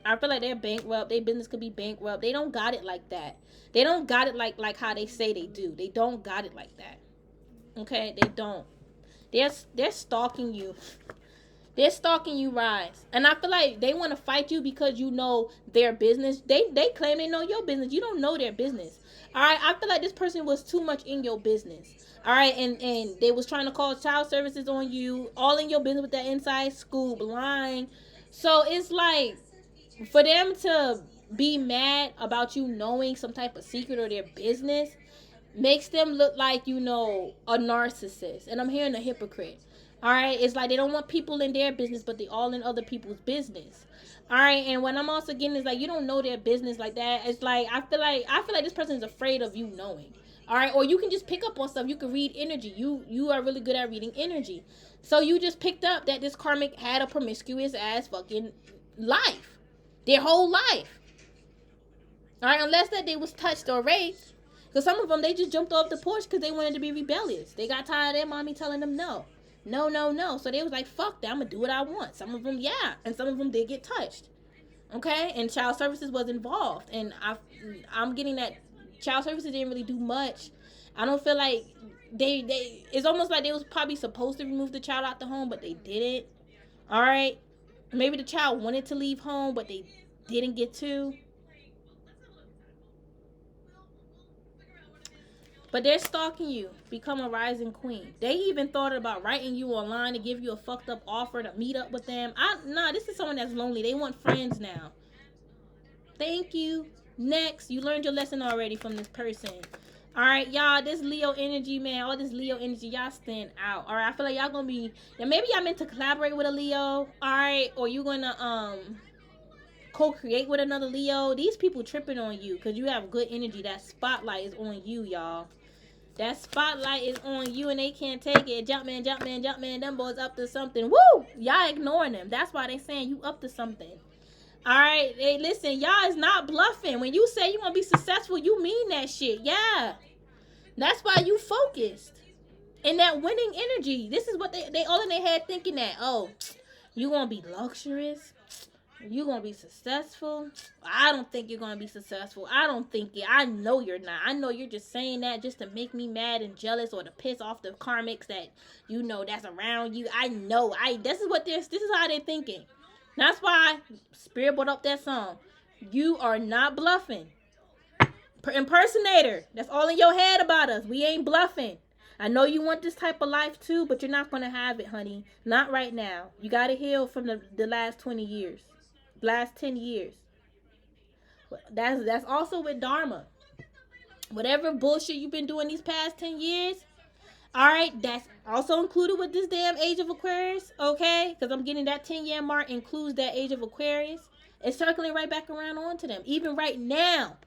I feel like they're bankrupt. Their business could be bankrupt. They don't got it like that. They don't got it like how they say they do. They don't got it like that. Okay? They don't. They're stalking you. They're stalking you, Rise. And I feel like they want to fight you because you know their business. They claim they know your business. You don't know their business. All right? I feel like this person was too much in your business. All right? And they was trying to call child services on you. All in your business with that inside scoop, lying. So it's like, for them to be mad about you knowing some type of secret or their business makes them look like, you know, a narcissist. And I'm hearing a hypocrite. All right, it's like they don't want people in their business, but they all in other people's business. All right, and what I'm also getting is like you don't know their business like that. It's like I feel like this person is afraid of you knowing. All right, or you can just pick up on stuff. You can read energy. You are really good at reading energy. So you just picked up that this karmic had a promiscuous ass fucking life. Their whole life. All right, unless that they was touched or raped. Because some of them, they just jumped off the porch because they wanted to be rebellious. They got tired of their mommy telling them no. No, no, no. So they was like, fuck that, I'm going to do what I want. Some of them, yeah. And some of them did get touched. Okay? And child services was involved. And I'm getting that child services didn't really do much. I don't feel like they it's almost like they was probably supposed to remove the child out the home, but they didn't. All right, maybe the child wanted to leave home, but they didn't get to. But they're stalking you. Become a rising queen. They even thought about writing you online to give you a fucked up offer to meet up with them. Nah, this is someone that's lonely. They want friends now. Thank you. Next, you learned your lesson already from this person. All right, y'all, this Leo energy, man, all this Leo energy, y'all stand out. All right, I feel like y'all gonna be, yeah, maybe y'all meant to collaborate with a Leo, all right, or you gonna co-create with another Leo. These people tripping on you because you have good energy. That spotlight is on you, y'all. That spotlight is on you and they can't take it. Jumpman, Jumpman, Jumpman, them boys up to something. Woo! Y'all ignoring them. That's why they saying you up to something. All right, hey, listen, y'all is not bluffing. When you say you want to be successful, you mean that shit. Yeah. That's why you focused. And that winning energy. This is what they all in their head thinking that, oh, you going to be luxurious. You going to be successful. I don't think you're going to be successful. I don't think it. I know you're not. I know you're just saying that just to make me mad and jealous or to piss off the karmics that you know that's around you. I know. This is what this is how they're thinking. That's why Spirit brought up that song. You are not bluffing. Impersonator. That's all in your head about us. We ain't bluffing. I know you want this type of life too, but you're not going to have it, honey. Not right now. You got to heal from the last 20 years. Last 10 years. That's also with Dharma. Whatever bullshit you've been doing these past 10 years, all right, that's also included with this damn age of Aquarius, okay? Because I'm getting that 10-year mark includes that age of Aquarius. It's circling right back around onto them, even right now,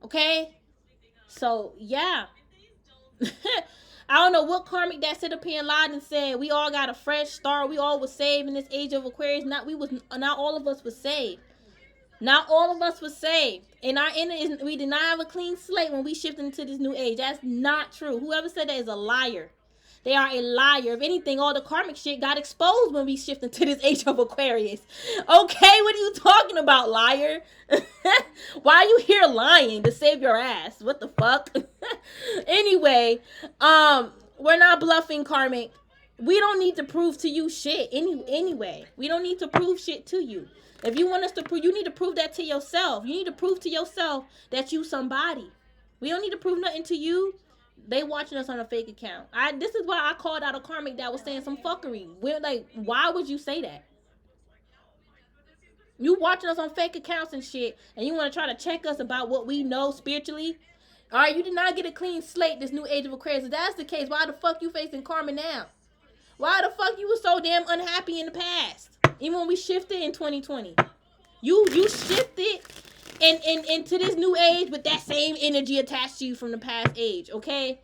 okay? So, yeah. I don't know what karmic that sit up here and lied and said we all got a fresh start. We all was saved in this age of Aquarius. Not all of us was saved. Not all of us was saved. And we did not have a clean slate when we shifted into this new age. That's not true. Whoever said that is a liar. They are a liar. If anything, all the karmic shit got exposed when we shifted into this age of Aquarius. Okay, what are you talking about, liar? Why are you here lying to save your ass? What the fuck? Anyway, we're not bluffing, karmic. We don't need to prove to you shit anyway. We don't need to prove shit to you. If you want us to prove, you need to prove that to yourself. You need to prove to yourself that you somebody. We don't need to prove nothing to you. They watching us on a fake account. This is why I called out a karmic that was saying some fuckery. We're like, why would you say that? You watching us on fake accounts and shit, and you want to try to check us about what we know spiritually? All right, you did not get a clean slate this new age of Aquarius. If that's the case, why the fuck you facing karma now? Why the fuck you were so damn unhappy in the past? Even when we shifted in 2020. You shifted into this new age with that same energy attached to you from the past age, okay?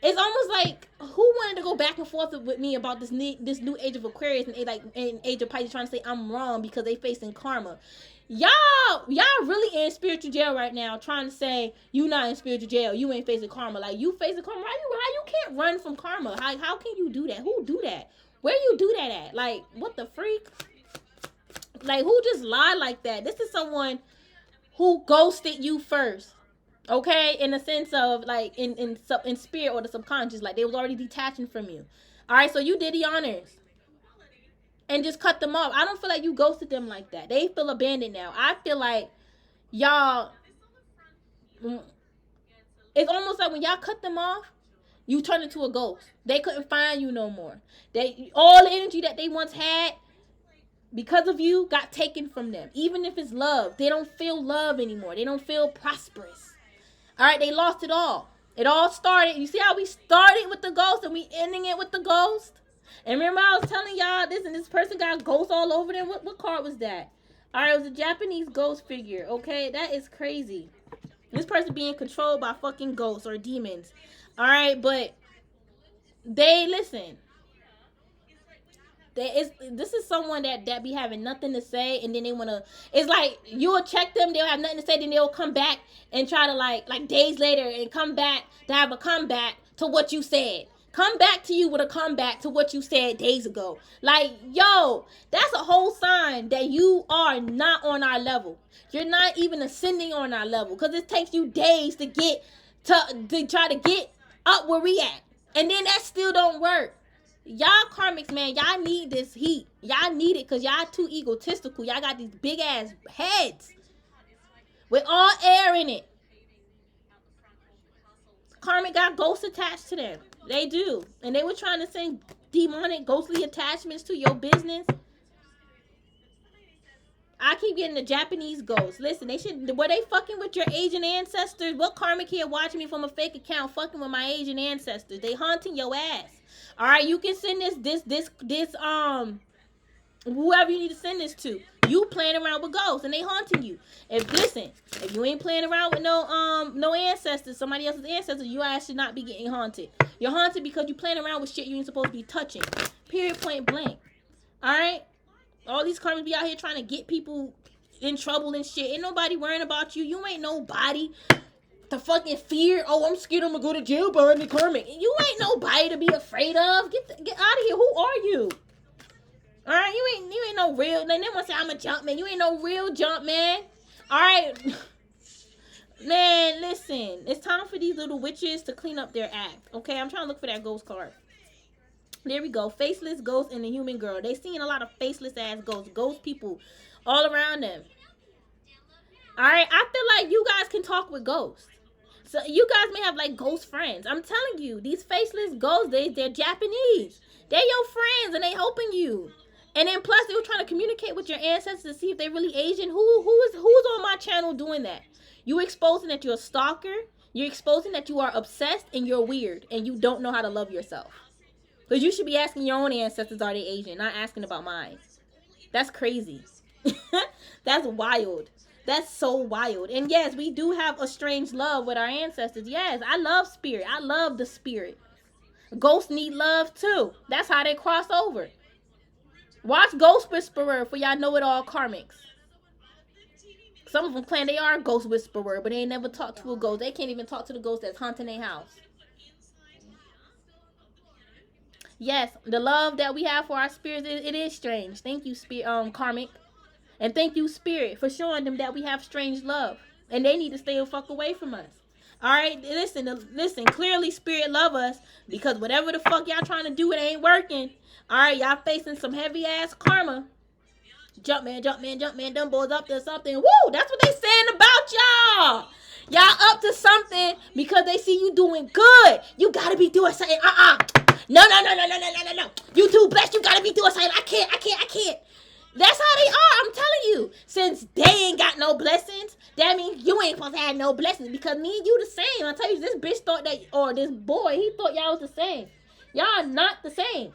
It's almost like, who wanted to go back and forth with me about this new age of Aquarius and age of Pisces trying to say I'm wrong because they facing karma? Y'all really in spiritual jail right now trying to say you not in spiritual jail, you ain't facing karma. Like, you facing karma. How you can't run from karma? How can you do that? Who do that? Where you do that at? Like, what the freak? Like, who just lied like that? This is someone who ghosted you first. Okay? In the sense of, like, in spirit or the subconscious. Like, they was already detaching from you. Alright, so you did the honors. And just cut them off. I don't feel like you ghosted them like that. They feel abandoned now. I feel like y'all... It's almost like when y'all cut them off, you turn into a ghost. They couldn't find you no more. All the energy that they once had, because of you, got taken from them. Even if it's love, they don't feel love anymore. They don't feel prosperous. All right, they lost it all. It all started. You see how we started with the ghost and we ending it with the ghost? And remember I was telling y'all this person got ghosts all over them. What card was that? All right, it was a Japanese ghost figure. Okay, that is crazy. This person being controlled by fucking ghosts or demons. All right, but listen. This is someone that be having nothing to say, and then they want to, it's like you'll check them, they'll have nothing to say, then they'll come back and try to like days later and come back to have a comeback to what you said come back to you with a comeback to what you said days ago. Like, yo, that's a whole sign that you are not on our level. You're not even ascending on our level, because it takes you days to get to try to get up where we at, and then that still don't work. Y'all karmics, man, y'all need this heat. Y'all need it because y'all too egotistical. Y'all got these big ass heads with all air in it. Karmic got ghosts attached to them. They do. And they were trying to send demonic ghostly attachments to your business. I keep getting the Japanese ghosts. Listen, were they fucking with your Asian ancestors? What karmic here watching me from a fake account fucking with my Asian ancestors? They haunting your ass. All right, you can send this whoever you need to send this to. You playing around with ghosts and they haunting you. If you ain't playing around with no ancestors, somebody else's ancestors, your ass should not be getting haunted. You're haunted because you playing around with shit you ain't supposed to be touching. Period, point blank. All right. All these karmics be out here trying to get people in trouble and shit. Ain't nobody worrying about you. You ain't nobody to fucking fear. Oh, I'm scared I'm gonna go to jail behind the karmic. You ain't nobody to be afraid of. Get out of here. Who are you? All right, you ain't no real. They never say I'm a jump man. You ain't no real jump man. All right, man. Listen, it's time for these little witches to clean up their act. Okay, I'm trying to look for that ghost card. There we go. Faceless ghost and the human girl. They seen a lot of faceless ass ghosts, ghost people all around them. All right, I feel like you guys can talk with ghosts. So you guys may have like ghost friends. I'm telling you, these faceless ghosts, they're Japanese. They're your friends and they helping you. And then plus they were trying to communicate with your ancestors to see if they're really Asian. Who's on my channel doing that? You exposing that you're a stalker. You're exposing that you are obsessed and you're weird and you don't know how to love yourself. Because you should be asking your own ancestors, are they Asian? Not asking about mine. That's crazy. That's wild. That's so wild. And yes, we do have a strange love with our ancestors. Yes, I love spirit. I love the spirit. Ghosts need love too. That's how they cross over. Watch Ghost Whisperer for y'all know it all karmics. Some of them claim they are a ghost whisperer, but they ain't never talked to a ghost. They can't even talk to the ghost that's haunting their house. Yes, the love that we have for our spirits, it is strange. Thank you, karmic. And thank you, spirit, for showing them that we have strange love. And they need to stay the fuck away from us. Alright, listen, clearly spirit love us because whatever the fuck y'all trying to do, it ain't working. Alright, y'all facing some heavy ass karma. Jump man, them boys up to something. Woo, that's what they saying about y'all. Y'all up to something because they see you doing good. You gotta be doing something. No. You too blessed, you gotta be doing something. I can't. That's how they are, I'm telling you. Since they ain't got no blessings, that means you ain't supposed to have no blessings because me and you the same. I tell you, this bitch thought that, or this boy, he thought y'all was the same. Y'all not the same.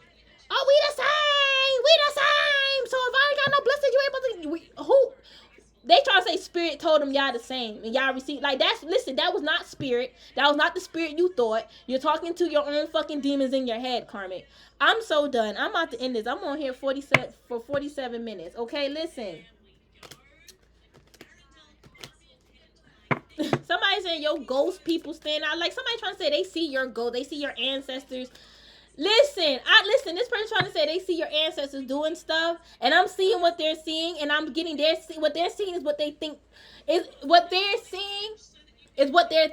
Oh, we the same. So if I ain't got no blessings, you ain't supposed to, who? They try to say spirit told them y'all the same and y'all received. Like, listen, that was not spirit. That was not the spirit you thought. You're talking to your own fucking demons in your head, karmic. I'm so done. I'm about to end this. I'm on here for 47 minutes. Okay, listen. Somebody saying your ghost people stand out. Like, somebody trying to say they see your ghost. They see your ancestors. Listen, this person trying to say they see your ancestors doing stuff, and I'm seeing what they're seeing, and I'm getting what they're seeing is what they think is what they're seeing is what they're,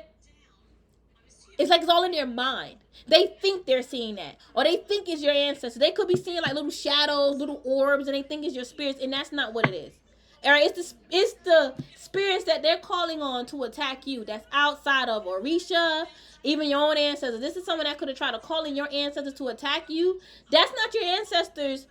it's like it's all in their mind. They think they're seeing that, or they think it's your ancestors. They could be seeing like little shadows, little orbs, and they think it's your spirits, and that's not what it is. All right, it's the spirits that they're calling on to attack you. That's outside of Orisha, even your own ancestors. This is someone that could have tried to call in your ancestors to attack you. That's not your ancestors,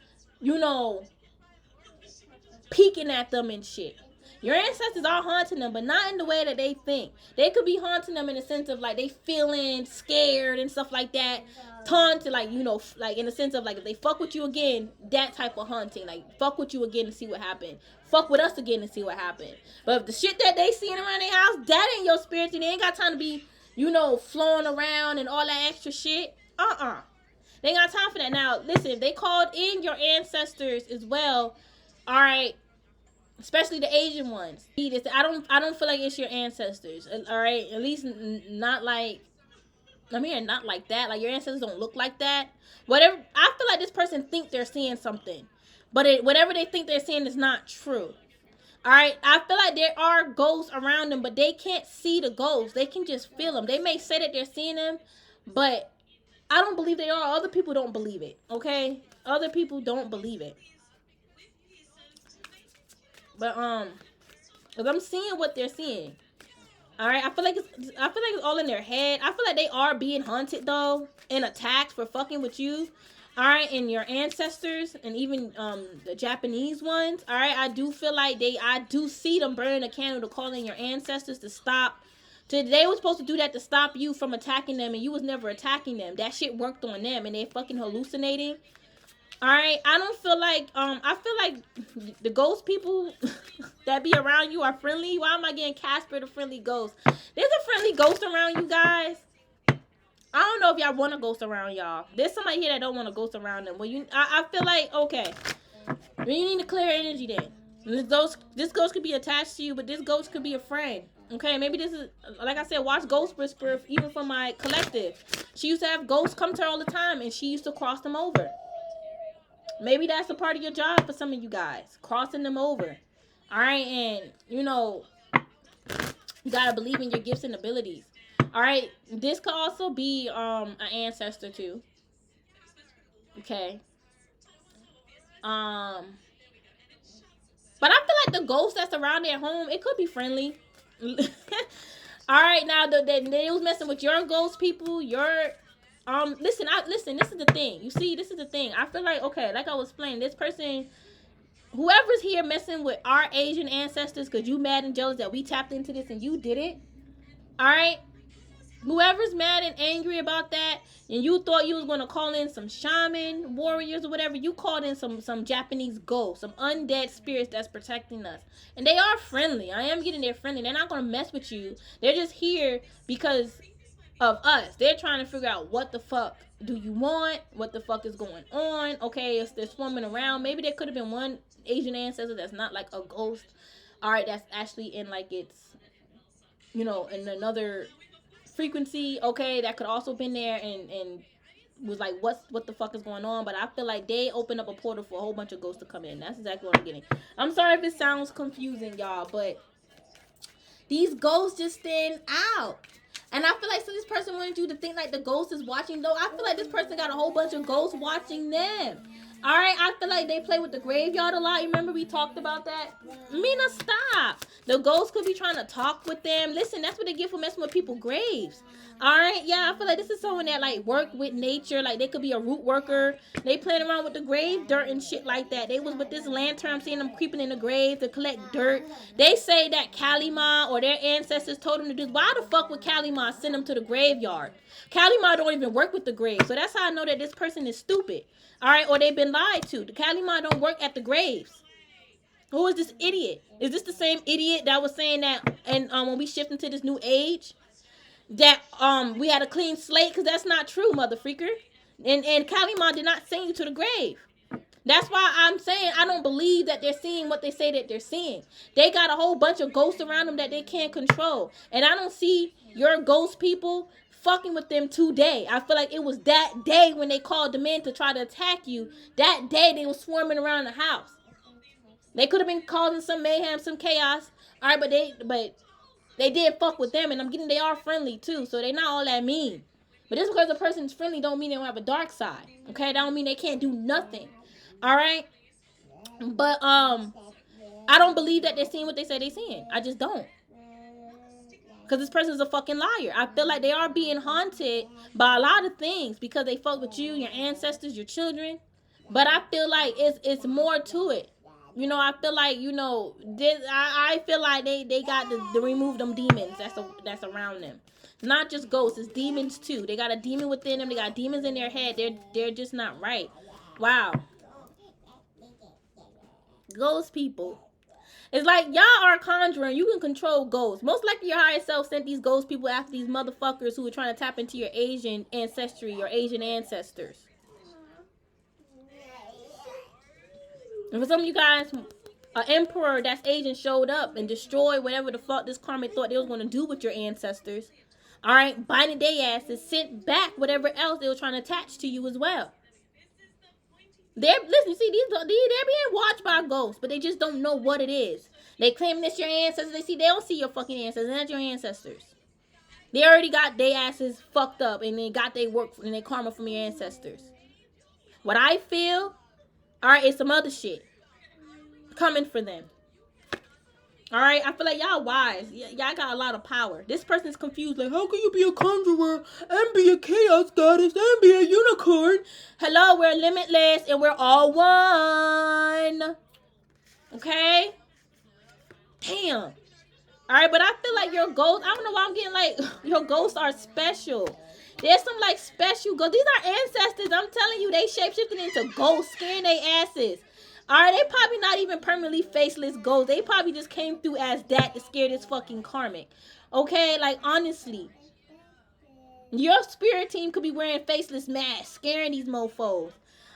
peeking at them and shit. Your ancestors are haunting them, but not in the way that they think. They could be haunting them in the sense of like they feeling scared and stuff like that. Taunted, like, like in the sense of like if they fuck with you again, that type of haunting. Like fuck with you again and see what happened. Fuck with us again and see what happened. But if the shit that they seeing around their house, that ain't your spirits, and they ain't got time to be, flowing around and all that extra shit. They ain't got time for that. Now, listen, if they called in your ancestors as well, all right, especially the Asian ones. I don't feel like it's your ancestors. All right, at least not like I'm hearing not like that. Like your ancestors don't look like that. Whatever. I feel like this person think they're seeing something, but whatever they think they're seeing is not true. All right. I feel like there are ghosts around them, but they can't see the ghosts. They can just feel them. They may say that they're seeing them, but I don't believe they are. Other people don't believe it. Okay. Other people don't believe it. But cause I'm seeing what they're seeing. All right, I feel like it's all in their head. I feel like they are being hunted though and attacked for fucking with you. All right, and your ancestors and even the Japanese ones. All right, I do feel like I do see them burning a candle to call in your ancestors to stop. They were supposed to do that to stop you from attacking them, and you was never attacking them. That shit worked on them, and they fucking hallucinating. All right, I don't feel like I feel like the ghost people that be around you are friendly. Why am I getting Casper the friendly ghost? There's a friendly ghost around you guys. I don't know if y'all want a ghost around y'all. There's somebody here that don't want a ghost around them. Well, I feel like okay, you need to clear energy then. This ghost could be attached to you, but this ghost could be a friend. Okay, maybe this is like I said. Watch Ghost Whisperer, even from my collective. She used to have ghosts come to her all the time, and she used to cross them over. Maybe that's a part of your job for some of you guys, crossing them over. All right, and you gotta believe in your gifts and abilities. All right, this could also be an ancestor too. Okay. But I feel like the ghost that's around their home, it could be friendly. All right, now they was messing with your ghost people. Listen. This is the thing. You see, this is the thing. I feel like okay, like I was explaining, this person, whoever's here messing with our Asian ancestors, cause you mad and jealous that we tapped into this and you did it. All right. Whoever's mad and angry about that, and you thought you was gonna call in some shaman warriors or whatever, you called in some Japanese ghosts, some undead spirits that's protecting us, and they are friendly. I am getting they're friendly. They're not gonna mess with you. They're just here because of us. They're trying to figure out what the fuck do you want, what the fuck is going on. Okay, if they're swarming around, maybe there could have been one Asian ancestor that's not like a ghost. All right, that's actually in like it's in another frequency. Okay, that could also been there and was like what the fuck is going on. But I feel like they opened up a portal for a whole bunch of ghosts to come in. That's exactly what I'm getting. I'm sorry if it sounds confusing, y'all, but these ghosts just stand out. And I feel like so this person wanted you to think like the ghost is watching, though. I feel like this person got a whole bunch of ghosts watching them. All right, I feel like they play with the graveyard a lot. Remember we talked about that? Mina, stop. The ghosts could be trying to talk with them. Listen, that's what they get for messing with people's graves. All right, yeah, I feel like this is someone that like work with nature. Like they could be a root worker. They playing around with the grave dirt and shit like that. They was with this lantern. I'm seeing them creeping in the grave to collect dirt. They say that Kalima or their ancestors told them to do. Why the fuck would Kalima send them to the graveyard? Kalima don't even work with the grave. So that's how I know that this person is stupid. All right, or they've been lied to. The Kalima don't work at the graves. Who is this idiot? Is this the same idiot that was saying that and when we shift into this new age that we had a clean slate? Because that's not true, mother freaker. And Kalima did not send you to the grave. That's why I'm saying I don't believe that they're seeing what they say that they're seeing. They got a whole bunch of ghosts around them that they can't control. And I don't see your ghost people fucking with them today. I feel like it was that day when they called them in to try to attack you. That day they were swarming around the house. They could have been causing some mayhem, some chaos. All right, but they did fuck with them, and I'm getting they are friendly too, so they're not all that mean. But just because a person's friendly don't mean they don't have a dark side. Okay, that don't mean they can't do nothing. All right, but I don't believe that they're seeing what they say they're seeing. I just don't. Because this person's a fucking liar. I feel like they are being haunted by a lot of things because they fuck with you, your ancestors, your children. But I feel like it's more to it. I feel like I feel like they got to remove them demons that's around them. Not just ghosts, it's demons too. They got a demon within them. They got demons in their head. They're just not right. Wow. Ghost people. It's like y'all are conjuring. You can control ghosts. Most likely your higher self sent these ghost people after these motherfuckers who were trying to tap into your Asian ancestry, your Asian ancestors. And for some of you guys, an emperor that's Asian showed up and destroyed whatever the fuck this karmic thought they was going to do with your ancestors. All right, binding their asses, sent back whatever else they were trying to attach to you as well. Listen, you see, they're being watched by ghosts, but they just don't know what it is. They claim it's your ancestors. They don't see your fucking ancestors. They're not your ancestors. They already got their asses fucked up, and they got their work and their karma from your ancestors. What I feel, all right, is some other shit coming for them. All right, I feel like y'all wise. Y'all got a lot of power. This person is confused. Like, how can you be a conjurer and be a chaos goddess and be a unicorn? Hello, we're limitless and we're all one. Okay? Damn. All right, but I feel like your ghosts, I don't know why I'm getting like, your ghosts are special. There's some like special ghosts. These are ancestors. I'm telling you, they shapeshifted into ghosts, scaring their asses. Alright, they probably not even permanently faceless ghosts. They probably just came through as that to scare this fucking karmic. Okay, like honestly. Your spirit team could be wearing faceless masks, scaring these mofos.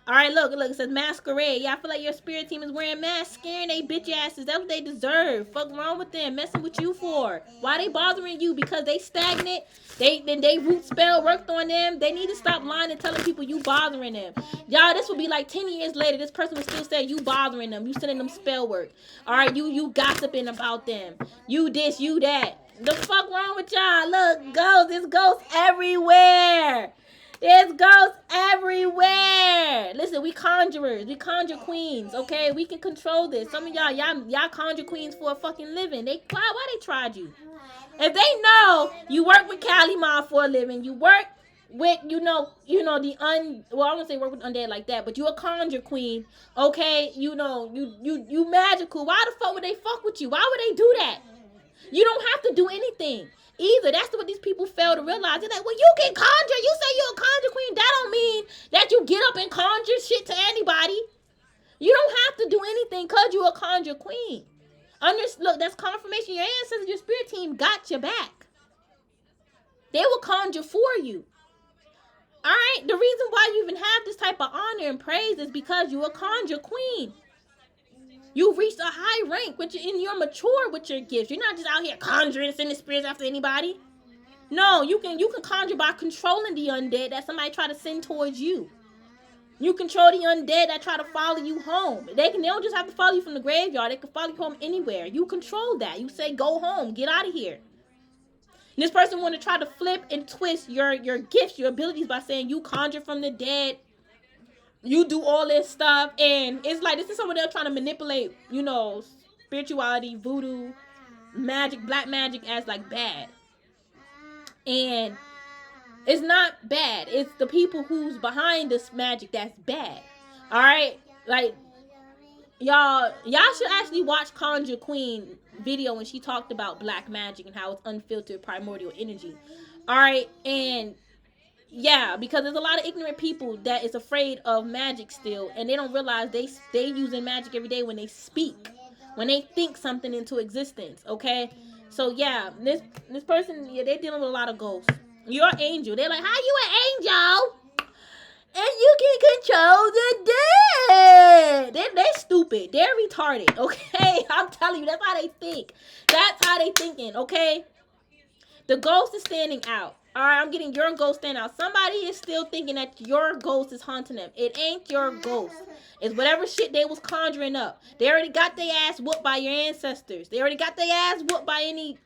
Alright, look, it says masquerade. Yeah, I feel like your spirit team is wearing masks, scaring they bitch asses. That's what they deserve. Fuck wrong with them. Messing with you for. Why they bothering you? Because they stagnant. They root spell worked on them. They need to stop lying and telling people you bothering them. Y'all, this would be like 10 years later. This person would still say you bothering them. You sending them spell work. Alright, you gossiping about them. You this, you that. The fuck wrong with y'all? Look, ghosts. There's ghosts everywhere. There's ghosts everywhere. Listen, we conjurers. We conjure queens, okay? We can control this. Some of y'all conjure queens for a fucking living. Why they tried you? If they know you work with Kali Ma for a living, you work with, well, I don't say work with undead like that, but you a conjure queen, okay? You magical. Why the fuck would they fuck with you? Why would they do that? You don't have to do anything. Either. That's what these people fail to realize. They're like, well, you can conjure. You say you're a conjure queen. That don't mean that you get up and conjure shit to anybody. You don't have to do anything because you're a conjure queen. Look, that's confirmation. Your ancestors, your spirit team got your back. They will conjure for you. All right? The reason why you even have this type of honor and praise is because you're a conjure queen. You reached a high rank, and you're mature with your gifts. You're not just out here conjuring, sending spirits after anybody. No, you can conjure by controlling the undead that somebody try to send towards you. You control the undead that try to follow you home. They don't just have to follow you from the graveyard. They can follow you home anywhere. You control that. You say, go home. Get out of here. And this person want to try to flip and twist your gifts, your abilities by saying you conjure from the dead. You do all this stuff, and it's like this is someone else trying to manipulate, spirituality, voodoo, magic, black magic as like bad. And it's not bad. It's the people who's behind this magic that's bad. All right, like y'all should actually watch Conjure Queen video when she talked about black magic and how it's unfiltered primordial energy. All right, and yeah, because there's a lot of ignorant people that is afraid of magic still, and they don't realize they using magic every day when they speak, when they think something into existence. Okay, so yeah, this person, yeah, they're dealing with a lot of ghosts. You're an angel. They're like, how you an angel? And you can control the dead. They're stupid. They're retarded. Okay, I'm telling you, that's how they think. That's how they thinking. Okay, the ghost is standing out. All right, I'm getting your ghost stand out. Somebody is still thinking that your ghost is haunting them. It ain't your ghost. It's whatever shit they was conjuring up. They already got their ass whooped by your ancestors. They already got their ass whooped by any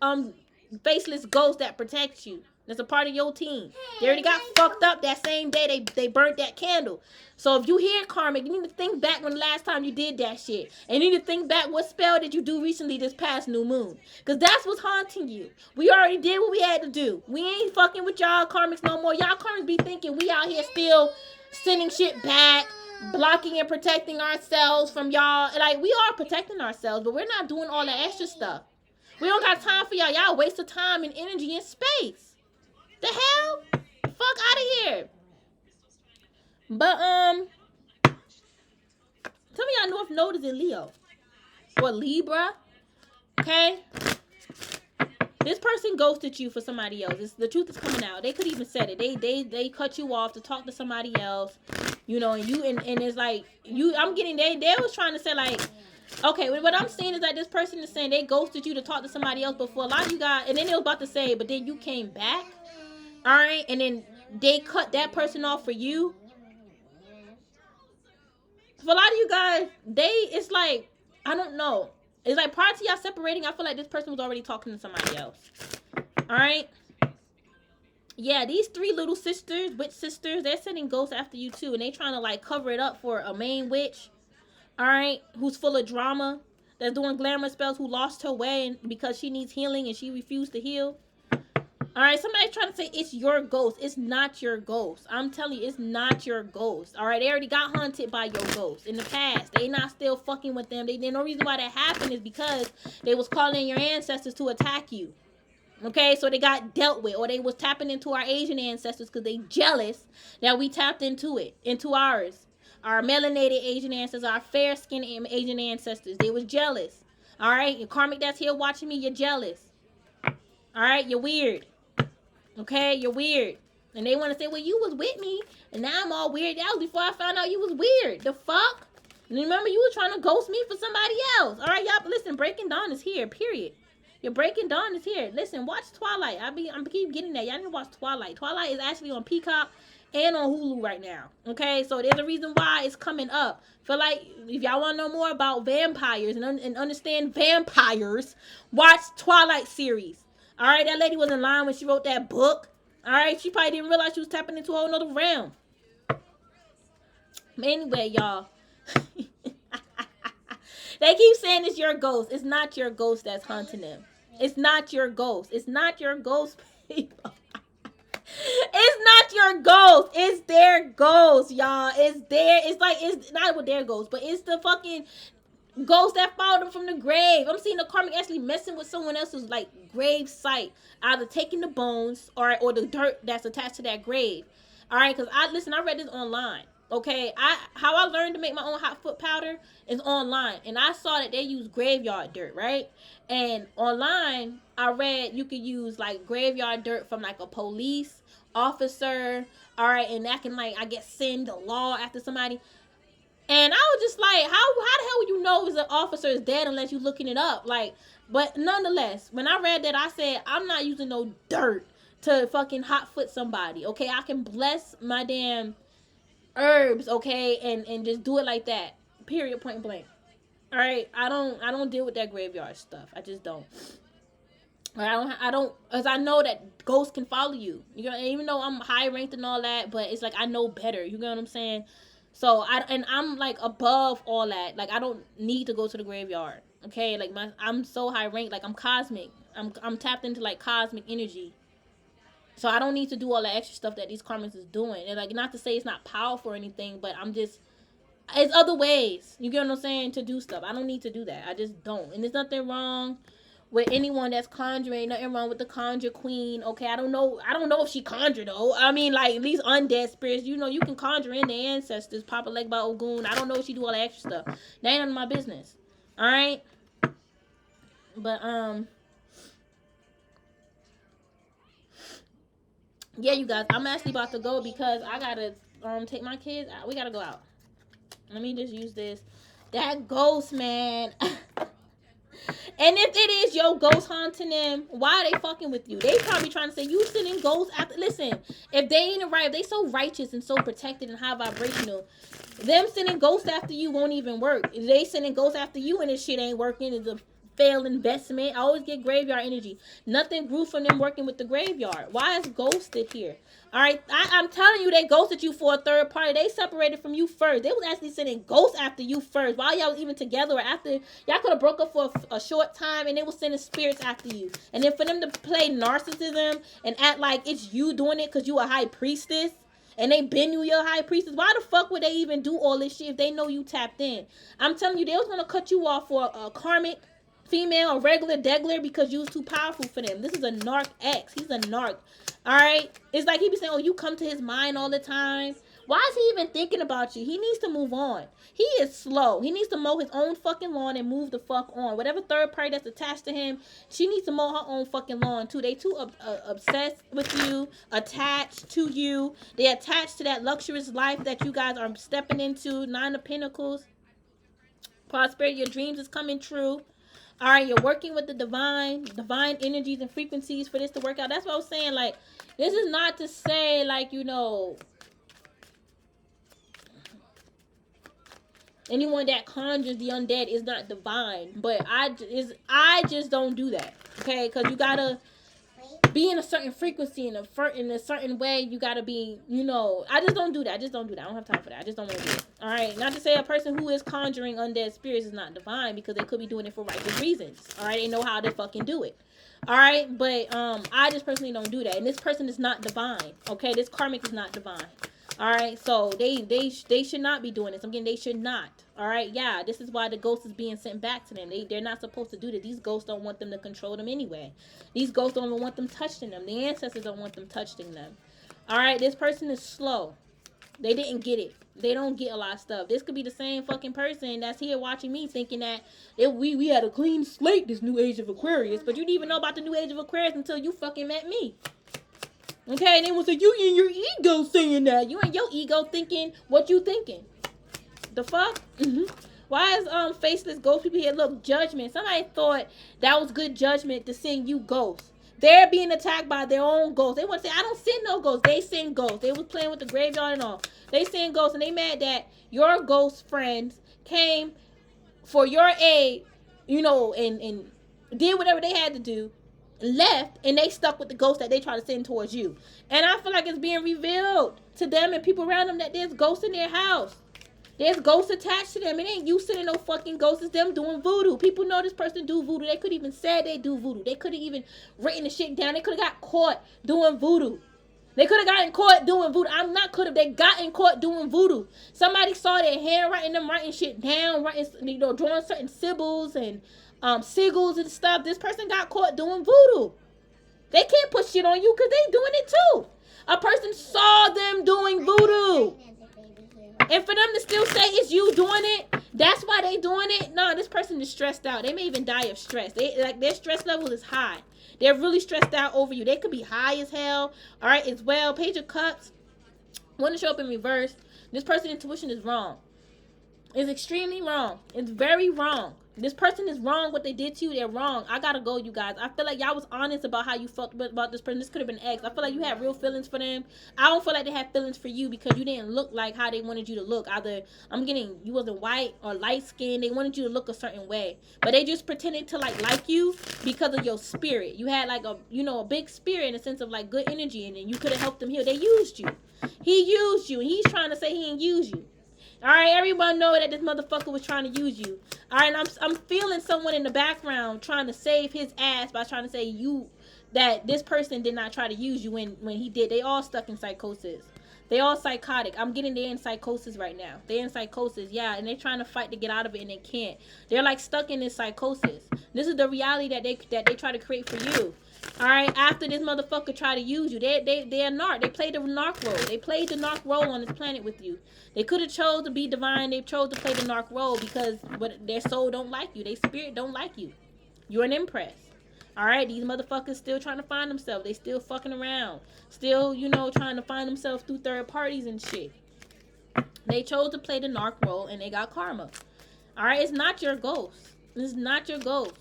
faceless ghost that protects you. That's a part of your team. They already got fucked up that same day they burnt that candle. So if you hear karmic, you need to think back when the last time you did that shit. And you need to think back what spell did you do recently this past new moon. Because that's what's haunting you. We already did what we had to do. We ain't fucking with y'all karmics no more. Y'all karmics be thinking we out here still sending shit back, blocking and protecting ourselves from y'all. Like, we are protecting ourselves, but we're not doing all that extra stuff. We don't got time for y'all. Y'all waste of time and energy and space. The hell? Fuck out of here. But some of y'all North Node is in Leo or Libra. Okay, this person ghosted you for somebody else. The truth is coming out. They could even said it. They cut you off to talk to somebody else. And it's like I'm getting they was trying to say like Okay, what I'm saying is that this person is saying they ghosted you to talk to somebody else before. A lot of you guys, and then they was about to say, but then you came back. All right, and then they cut that person off for you. For a lot of you guys, it's like, I don't know. It's like prior to y'all separating, I feel like this person was already talking to somebody else. All right. Yeah, these three little sisters, witch sisters, they're sending ghosts after you too, and they trying to like cover it up for a main witch. All right, who's full of drama, that's doing glamour spells, who lost her way because she needs healing and she refused to heal. All right, somebody's trying to say it's your ghost. It's not your ghost. I'm telling you, it's not your ghost. All right, they already got hunted by your ghost in the past. They not still fucking with them. There's no reason why that happened is because they was calling your ancestors to attack you. Okay, so they got dealt with, or they was tapping into our Asian ancestors because they jealous that we tapped into ours. Our melanated Asian ancestors, our fair-skinned Asian ancestors, they was jealous. All right, your karmic that's here watching me, you're jealous. All right, you're weird. Okay, you're weird. And they want to say, well, you was with me, and now I'm all weird. That was before I found out you was weird. The fuck? And remember, you were trying to ghost me for somebody else. All right, y'all, listen, Breaking Dawn is here, period. Your Breaking Dawn is here. Listen, watch Twilight. I'm keep getting that. Y'all need to watch Twilight. Twilight is actually on Peacock and on Hulu right now. Okay, so there's a reason why it's coming up. Feel like if y'all want to know more about vampires and understand vampires, watch Twilight series. All right, that lady was in line when she wrote that book. All right, she probably didn't realize she was tapping into a whole nother realm. But anyway, y'all. They keep saying it's your ghost. It's not your ghost that's haunting them. It's not your ghost. It's not your ghost, people. It's not your ghost. It's their ghost, y'all. It's not with their ghost, but it's the fucking ghost that followed them from the grave. I'm seeing the karmic actually messing with someone else's like grave site, either taking the bones or the dirt that's attached to that grave. All right, because I read this online. Okay, how I learned to make my own hot foot powder is online, and I saw that they use graveyard dirt, right? And online, I read you could use like graveyard dirt from like a police officer, all right, and that can like I guess send the law after somebody. And I was just like, how the hell would you know if an officer is dead unless you looking it up? Like, but nonetheless, when I read that, I said I'm not using no dirt to fucking hot foot somebody. Okay, I can bless my damn herbs, okay, and just do it like that. Period, point blank. All right, I don't deal with that graveyard stuff. I just don't. I don't, because I know that ghosts can follow you. You know, even though I'm high ranked and all that, but it's like I know better. You know what I'm saying? So I'm like above all that. Like I don't need to go to the graveyard. Okay, like I'm so high ranked. Like I'm cosmic. I'm tapped into like cosmic energy. So I don't need to do all the extra stuff that these karmics is doing. And like, not to say it's not powerful or anything, but it's other ways. You get what I'm saying? To do stuff. I don't need to do that. I just don't. And there's nothing wrong with anyone that's conjuring. Nothing wrong with the conjure queen. Okay, I don't know if she conjured though. I mean, like these undead spirits, you know, you can conjure in the ancestors. Papa Legba Ogun. I don't know if she do all the extra stuff. That ain't none of my business. All right. But yeah, you guys, I'm actually about to go because I gotta take my kids out. We gotta go out. Let me just use this. That ghost, man. And if it is your ghost haunting them, why are they fucking with you? They probably trying to say you sending ghosts after. Listen, if they ain't right, if they so righteous and so protected and high vibrational, them sending ghosts after you won't even work. If they sending ghosts after you and this shit ain't working, it's a failed investment. I always get graveyard energy. Nothing grew from them working with the graveyard. Why is ghosted here? All right, I'm telling you, they ghosted you for a third party. They separated from you first. They was actually sending ghosts after you first. While y'all was even together, or after y'all could have broke up for a short time, and they was sending spirits after you. And then for them to play narcissism and act like it's you doing it because you a high priestess, and they been you your high priestess, why the fuck would they even do all this shit if they know you tapped in? I'm telling you, they was gonna cut you off for a karmic female, a regular degler, because you was too powerful for them. This is a narc ex. He's a narc. All right? It's like he be saying, oh, you come to his mind all the time. Why is he even thinking about you? He needs to move on. He is slow. He needs to mow his own fucking lawn and move the fuck on. Whatever third party that's attached to him, she needs to mow her own fucking lawn too. They too obsessed with you, attached to you. They attached to that luxurious life that you guys are stepping into. 9 of Pentacles. Prosperity, your dreams is coming true. All right, you're working with the divine energies and frequencies for this to work out. That's what I was saying. Like, this is not to say, like, you know, anyone that conjures the undead is not divine. But I just don't do that. Okay, because you gotta be in a certain frequency in a certain way. You gotta be, you know, I just don't do that. I don't have time for that. I just don't want to do it. All right, not to say a person who is conjuring undead spirits is not divine, because they could be doing it for righteous reasons. All right, they know how to fucking do it. All right, but I just personally don't do that, and this person is not divine. Okay, this karmic is not divine. All right, so they should not be doing this. Again, they should not. All right, yeah, this is why the ghost is being sent back to them. They're not supposed to do that. These ghosts don't want them to control them anyway. These ghosts don't even want them touching them. The ancestors don't want them touching them. All right, this person is slow. They didn't get it. They don't get a lot of stuff. This could be the same fucking person that's here watching me thinking that we had a clean slate this new age of Aquarius, but you didn't even know about the new age of Aquarius until you fucking met me. Okay, and then was like, you in your ego saying that. You in your ego thinking what you thinking. The fuck? Why is faceless ghost people here? Look, judgment. Somebody thought that was good judgment to send you ghosts. They're being attacked by their own ghosts. They want to say, I don't send no ghosts. They send ghosts. They was playing with the graveyard and all. They send ghosts, and they mad that your ghost friends came for your aid, you know, and did whatever they had to do, left, and they stuck with the ghost that they try to send towards you. And I feel like it's being revealed to them and people around them that there's ghosts in their house. There's ghosts attached to them. It ain't you sending no fucking ghosts. It's them doing voodoo. People know this person do voodoo. They could even say they do voodoo. They could have even written the shit down. They could have got caught doing voodoo. They could have gotten caught doing voodoo. I'm not could have. They gotten caught doing voodoo. Somebody saw their handwriting, them writing shit down, writing, you know, drawing certain symbols and sigils and stuff. This person got caught doing voodoo. They can't put shit on you because they doing it too. A person saw them doing voodoo. And for them to still say it's you doing it, that's why they doing it. No, this person is stressed out. They may even die of stress. Their stress level is high. They're really stressed out over you. They could be high as hell. All right, as well. Page of Cups. Want to show up in reverse. This person's intuition is wrong. It's extremely wrong. It's very wrong. This person is wrong. What they did to you, they're wrong. I gotta go, you guys. I feel like y'all was honest about how you felt about this person. This could have been ex. I feel like you had real feelings for them. I don't feel like they had feelings for you because you didn't look like how they wanted you to look. Either you wasn't white or light skinned. They wanted you to look a certain way, but they just pretended to like you because of your spirit. You had like a big spirit in the sense of like good energy, and then you could have helped them heal. They used you. He used you, and he's trying to say he didn't use you. All right, everyone know that this motherfucker was trying to use you. All right, and I'm feeling someone in the background trying to save his ass by trying to say that this person did not try to use you when he did. They all stuck in psychosis. They all psychotic. I'm getting they're in psychosis right now. They're in psychosis, yeah, and they're trying to fight to get out of it and they can't. They're like stuck in this psychosis. This is the reality that they try to create for you. All right, after this motherfucker try to use you, they're narc. They played the narc role. They played the narc role on this planet with you. They could have chose to be divine. They chose to play the narc role because their soul don't like you. Their spirit don't like you. You're an empress. All right, these motherfuckers still trying to find themselves. They still fucking around. Still, trying to find themselves through third parties and shit. They chose to play the narc role and they got karma. All right, it's not your ghost. It's not your ghost.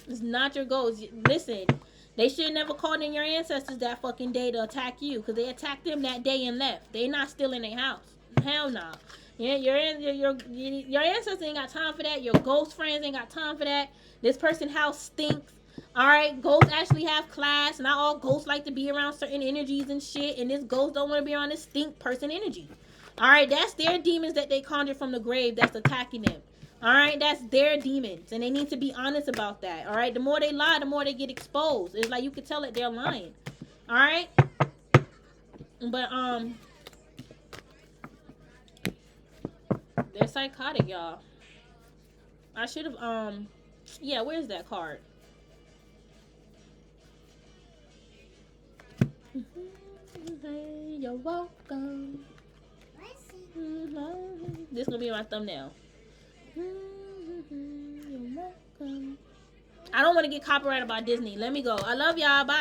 It's not your ghost. Listen. They should have never called in your ancestors that fucking day to attack you, because they attacked them that day and left. They not still in their house. Hell no. Nah. Yeah, your ancestors ain't got time for that. Your ghost friends ain't got time for that. This person's house stinks. All right, ghosts actually have class. Not all ghosts like to be around certain energies and shit, and this ghost don't want to be around this stink person energy. All right, that's their demons that they conjured from the grave that's attacking them. All right, that's their demons, and they need to be honest about that. All right, the more they lie, the more they get exposed. It's like you could tell that they're lying. All right, but they're psychotic, y'all. I should have yeah. Where's that card? You're welcome. This is gonna be my thumbnail. You're welcome. I don't want to get copyrighted by Disney. Let me go. I love y'all. Bye.